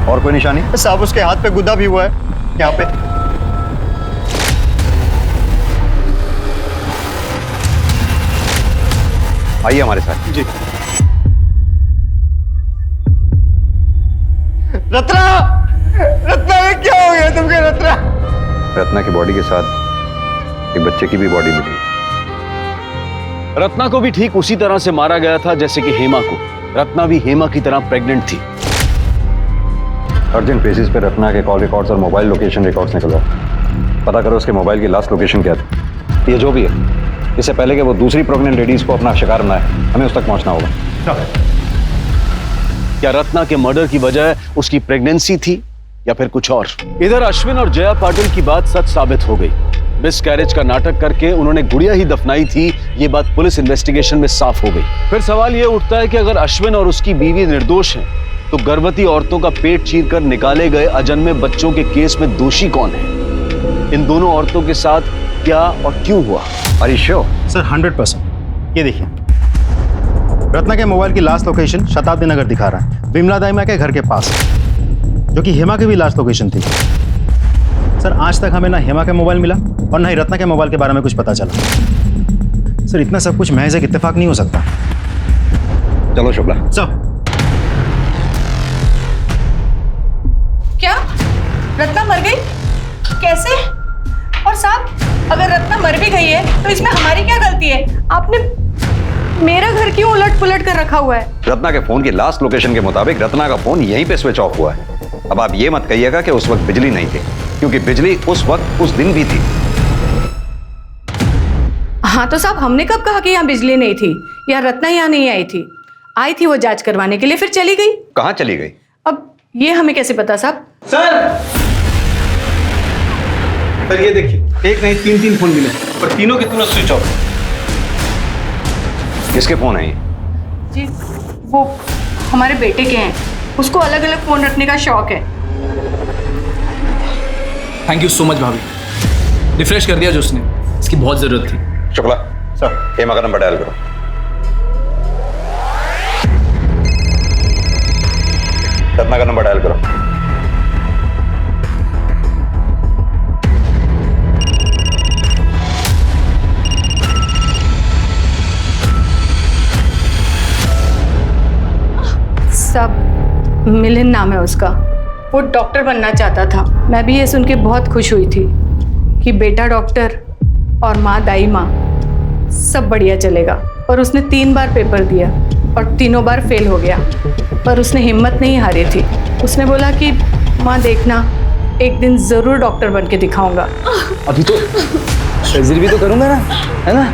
और कोई निशानी? साहब उसके हाथ पे गुदा भी हुआ है यहाँ पे। आइए हमारे साथ। जी। रत्ना, रत्ना ये क्या हो गया तुमके रत्ना? रत्ना की बॉडी के साथ एक बच्चे की भी बॉडी मिली। रत्ना को भी ठीक उसी तरह से मारा गया था जैसे कि हेमा को। रत्ना भी हेमा की तरह प्रेग्नेंट थी। अर्जेंट बेसिस पे रत्ना के कॉल रिकॉर्ड्स और मोबाइल लोकेशन रिकॉर्ड्स निकलवाओ। पता करो उसके मोबाइल की लास्ट लोकेशन क्या थी। ये जो भी है, इससे पहले कि वो दूसरी प्रेग्नेंट लेडीज को अपना शिकार बनाए, हमें उस तक पहुंचना होगा। क्या रत्ना के मर्डर की वजह उसकी प्रेगनेंसी थी या फिर कुछ और? इधर अश्विन और जया पाटिल की बात सच साबित हो गई। मिसकैरेज का नाटक करके उन्होंने गुड़िया ही दफनाई थी, ये बात पुलिस इन्वेस्टिगेशन में साफ हो गई। फिर सवाल ये उठता है कि अगर अश्विन और उसकी बीवी निर्दोष हैं, तो गर्भवती औरतों का पेट चीरकर निकाले गए अजन्मे बच्चों के केस में दोषी कौन है? इन दोनों औरतों के साथ क्या और क्यों हुआ? सर 100%। ये देखिए, रत्ना के मोबाइल की लास्ट लोकेशन शताब्दी नगर दिखा रहा है, विमला दाइमा के घर के पास, जो कि हेमा की भी लास्ट लोकेशन थी। सर आज तक हमें ना हेमा का मोबाइल मिला और ना ही रत्ना के मोबाइल के बारे में कुछ पता चला। सर इतना सब कुछ महज एक इत्तेफाक नहीं हो सकता। चलो शुक्ला। सर क्या रत्ना मर गई? कैसे? और साहब अगर रत्ना मर भी गई है तो इसमें हमारी क्या गलती है? आपने मेरा घर क्यों उलट पुलट कर रखा हुआ है? रत्ना के फोन की लास्ट लोकेशन के मुताबिक रत्ना का फोन यहीं पे स्विच ऑफ हुआ है। अब आप ये मत कहिएगा कि उस वक्त बिजली नहीं थी, क्योंकि बिजली उस वक्त उस दिन भी थी। हाँ तो साहब हमने कब कहा कि यहाँ बिजली नहीं थी या रत्ना यहाँ नहीं आई थी? आई थी वो जांच करवाने के लिए, फिर चली गई। कहाँ चली गई? अब ये हमें कैसे पता साहब? सर ये देखिए, एक नहीं 3 फोन मिले और तीनों के तीनों स्विच ऑफ। किसके फोन है ये? जी वो हमारे बेटे के हैं, उसको अलग अलग फोन रखने का शौक है। थैंक यू सो मच भाभी, रिफ्रेश कर दिया जो उसने, इसकी बहुत जरूरत थी। शुक्ला सर, हेमा का नंबर डायल करो। रत्ना का नंबर डायल करो। सब मिलिन नाम है उसका। वो डॉक्टर बनना चाहता था। मैं भी ये सुन के बहुत खुश हुई थी कि बेटा डॉक्टर और माँ दाई माँ, सब बढ़िया चलेगा। और उसने 3 बार पेपर दिया और तीनों बार फेल हो गया, पर उसने हिम्मत नहीं हारी थी। उसने बोला कि माँ देखना, एक दिन ज़रूर डॉक्टर बन के दिखाऊंगा। अभी तो सर्जरी भी तो करूंगा ना, है ना?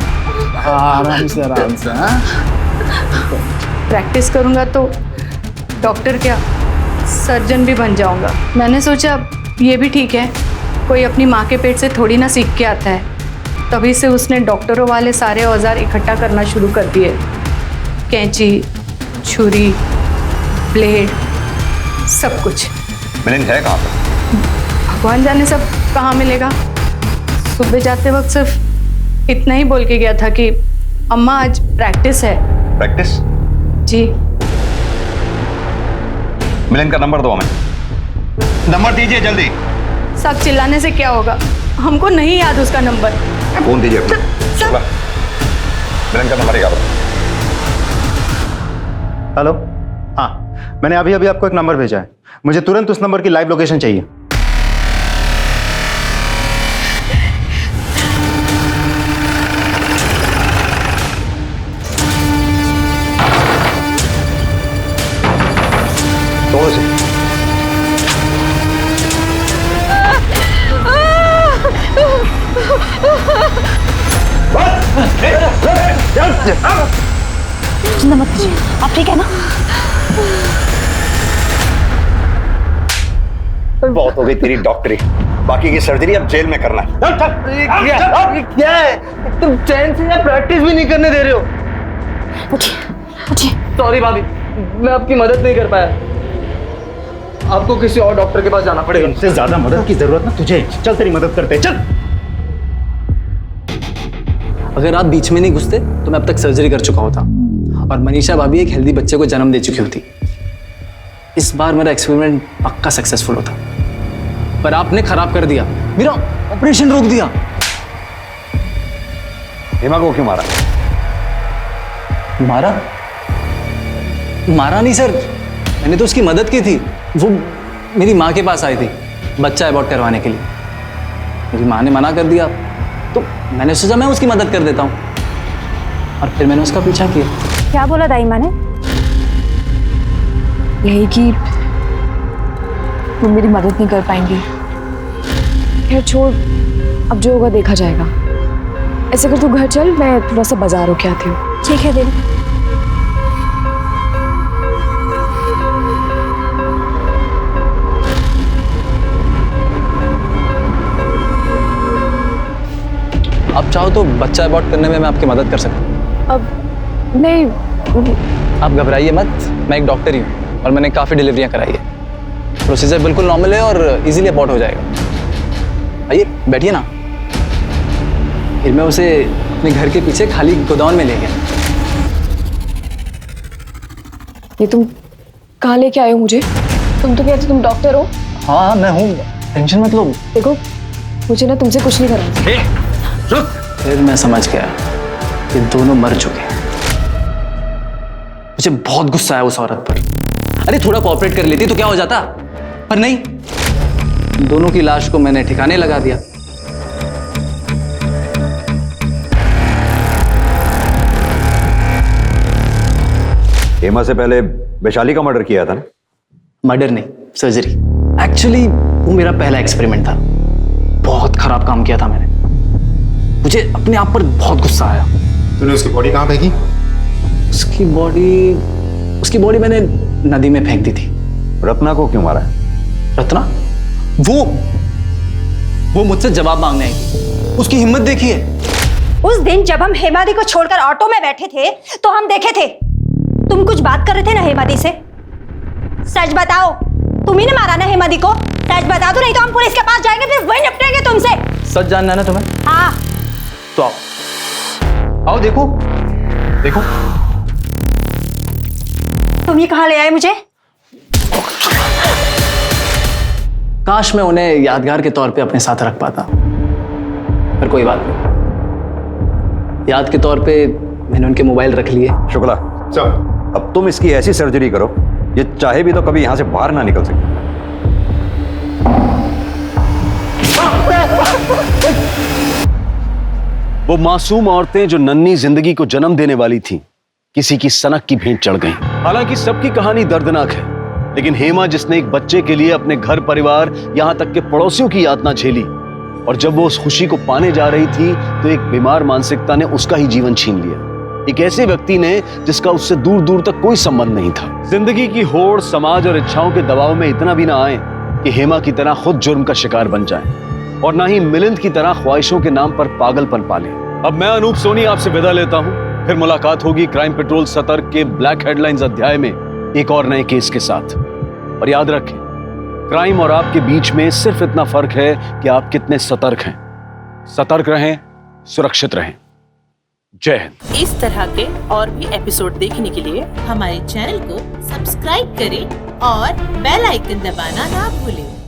आराम से आराम से। प्रैक्टिस करूंगा तो डॉक्टर क्या, सर्जन भी बन जाऊंगा। मैंने सोचा ये भी ठीक है, कोई अपनी माँ के पेट से थोड़ी ना सीख के आता है। तभी से उसने डॉक्टरों वाले सारे औजार इकट्ठा करना शुरू कर दिए। कैंची, छुरी, ब्लेड, सब कुछ। मिलिंद है कहाँ पर? भगवान जाने सब कहाँ मिलेगा। सुबह जाते वक्त सिर्फ इतना ही बोल के गया था कि अम्मा आज प्रैक्टिस है। प्रैक्टिस? जी। मिलन का नंबर दो हमें। नंबर दीजिए जल्दी। सब चिल्लाने से क्या होगा, हमको नहीं याद उसका नंबर। फोन दीजिए अपना। शुक्ला, मिलन का नंबर याद। हेलो, हाँ, मैंने अभी अभी आपको एक नंबर भेजा है। मुझे तुरंत उस नंबर की लाइव लोकेशन चाहिए। थोड़ा से चिंता मत कीजिए, आप ठीक है ना? बहुत हो गई तेरी डॉक्टरी, बाकी की सर्जरी अब जेल में करना है। क्या है? तुम चैन से या प्रैक्टिस भी नहीं करने दे रहे हो। सॉरी भाभी, मैं आपकी मदद नहीं कर पाया। आपको किसी और डॉक्टर के पास जाना पड़ेगा। इनसे ज्यादा मदद की जरूरत ना तुझे। चल तेरी मदद करते हैं, चल। अगर आप बीच में नहीं घुसते तो मैं अब तक सर्जरी कर चुका होता और मनीषा भाभी एक हेल्दी बच्चे को जन्म दे चुकी होती। इस बार मेरा एक्सपेरिमेंट पक्का सक्सेसफुल होता, पर आपने खराब कर दिया, मेरा ऑपरेशन रोक दिया। हेमा को क्यों मारा? मारा? मारा नहीं सर, मैंने तो उसकी मदद की थी। वो मेरी माँ के पास आई थी बच्चा अबॉर्ट करवाने के लिए। मेरी माँ ने मना कर दिया तो मैंने सोचा मैं उसकी मदद कर देता हूँ और फिर मैंने उसका पीछा किया। क्या बोला दाई माँ ने? यही कि तुम मेरी मदद नहीं कर पाएंगी। खैर छोड़, अब जो होगा देखा जाएगा। ऐसे कर तू घर चल, मैं थोड़ा सा बाजार होके आती हूँ। ठीक है दीदी। आप चाहो तो बच्चा अबॉर्ट करने में मैं आपकी मदद कर सकता हूँ। अब नहीं, आप घबराइए मत, मैं एक डॉक्टर ही हूँ और मैंने काफ़ी डिलीवरियाँ कराई है। प्रोसीजर बिल्कुल नॉर्मल है और इजीली अबॉर्ट हो जाएगा। आइए बैठिए ना। फिर मैं उसे अपने घर के पीछे खाली गोदाम में ले गया। ये तुम कहाँ लेके आए हो मुझे? तुम तो कहते तुम डॉक्टर हो। हाँ मैं हूँ, टेंशन मत लो। देखो मुझे ना तुमसे कुछ नहीं करना। फिर मैं समझ गया कि दोनों मर चुके हैं। मुझे बहुत गुस्सा आया उस औरत पर। अरे थोड़ा कोऑपरेट कर लेती तो क्या हो जाता, पर नहीं, दोनों की लाश को मैंने ठिकाने लगा दिया। हेमा से पहले वैशाली का मर्डर किया था ना? मर्डर नहीं, सर्जरी। एक्चुअली वो मेरा पहला एक्सपेरिमेंट था। बहुत खराब काम किया था मैंने। मुझे अपने आप पर बहुत गुस्सा आया। तूने उसकी बॉडी कहाँ फेंकी? उसकी बॉडी मैंने नदी में फेंक दी थी। रत्ना को क्यों मारा? रत्ना? वो मुझसे जवाब मांगने आई थी। उसकी हिम्मत देखिए। उस दिन जब हम हेमादी को छोड़कर ऑटो में बैठे थे तो हम देखे थे तुम कुछ बात कर रहे थे ना हेमादी से। सच बताओ, तुम ही ने मारा ना हेमादी को? सच बता दो, नहीं तो हम पुलिस के पास जाएंगे, फिर वही निपटेंगे तुमसे। सच जानना है ना तुम्हें? हाँ। तो आओ देखो। तुम ये कहाँ ले आए मुझे? काश मैं उन्हें यादगार के तौर पे अपने साथ रख पाता, पर कोई बात नहीं। याद के तौर पे मैंने उनके मोबाइल रख लिए। शुक्ला, अब तुम इसकी ऐसी सर्जरी करो ये चाहे भी तो कभी यहां से बाहर ना निकल सके। वो मासूम औरतें जो नन्ही जिंदगी को जन्म देने वाली थीं, किसी की सनक की भेंट चढ़ गईं। हालांकि सबकी कहानी दर्दनाक है, लेकिन हेमा जिसने एक बच्चे के लिए अपने घर परिवार यहां तक के पड़ोसियों की यातना झेली, और जब वो उस खुशी को पाने जा रही थी तो एक बीमार मानसिकता ने उसका ही जीवन छीन लिया। एक ऐसे व्यक्ति ने जिसका उससे दूर दूर तक कोई संबंध नहीं था। जिंदगी की होड़, समाज और इच्छाओं के दबाव में इतना भी ना आए कि हेमा की तरह खुद जुर्म का शिकार बन जाए, और ना ही मिलिंद की तरह ख्वाहिशों के नाम पर पागलपन पाले। अब मैं अनूप सोनी आपसे विदा लेता हूं। फिर मुलाकात होगी क्राइम पेट्रोल सतर्क के ब्लैक हेडलाइंस अध्याय में एक और नए केस के साथ। और याद रखें, क्राइम और आपके बीच में सिर्फ इतना फर्क है कि आप कितने सतर्क हैं। सतर्क रहें, सुरक्षित रहें। जय हिंद। इस तरह के और भी एपिसोड देखने के लिए हमारे चैनल को सब्सक्राइब करें और बेल आइकन दबाना ना भूलें।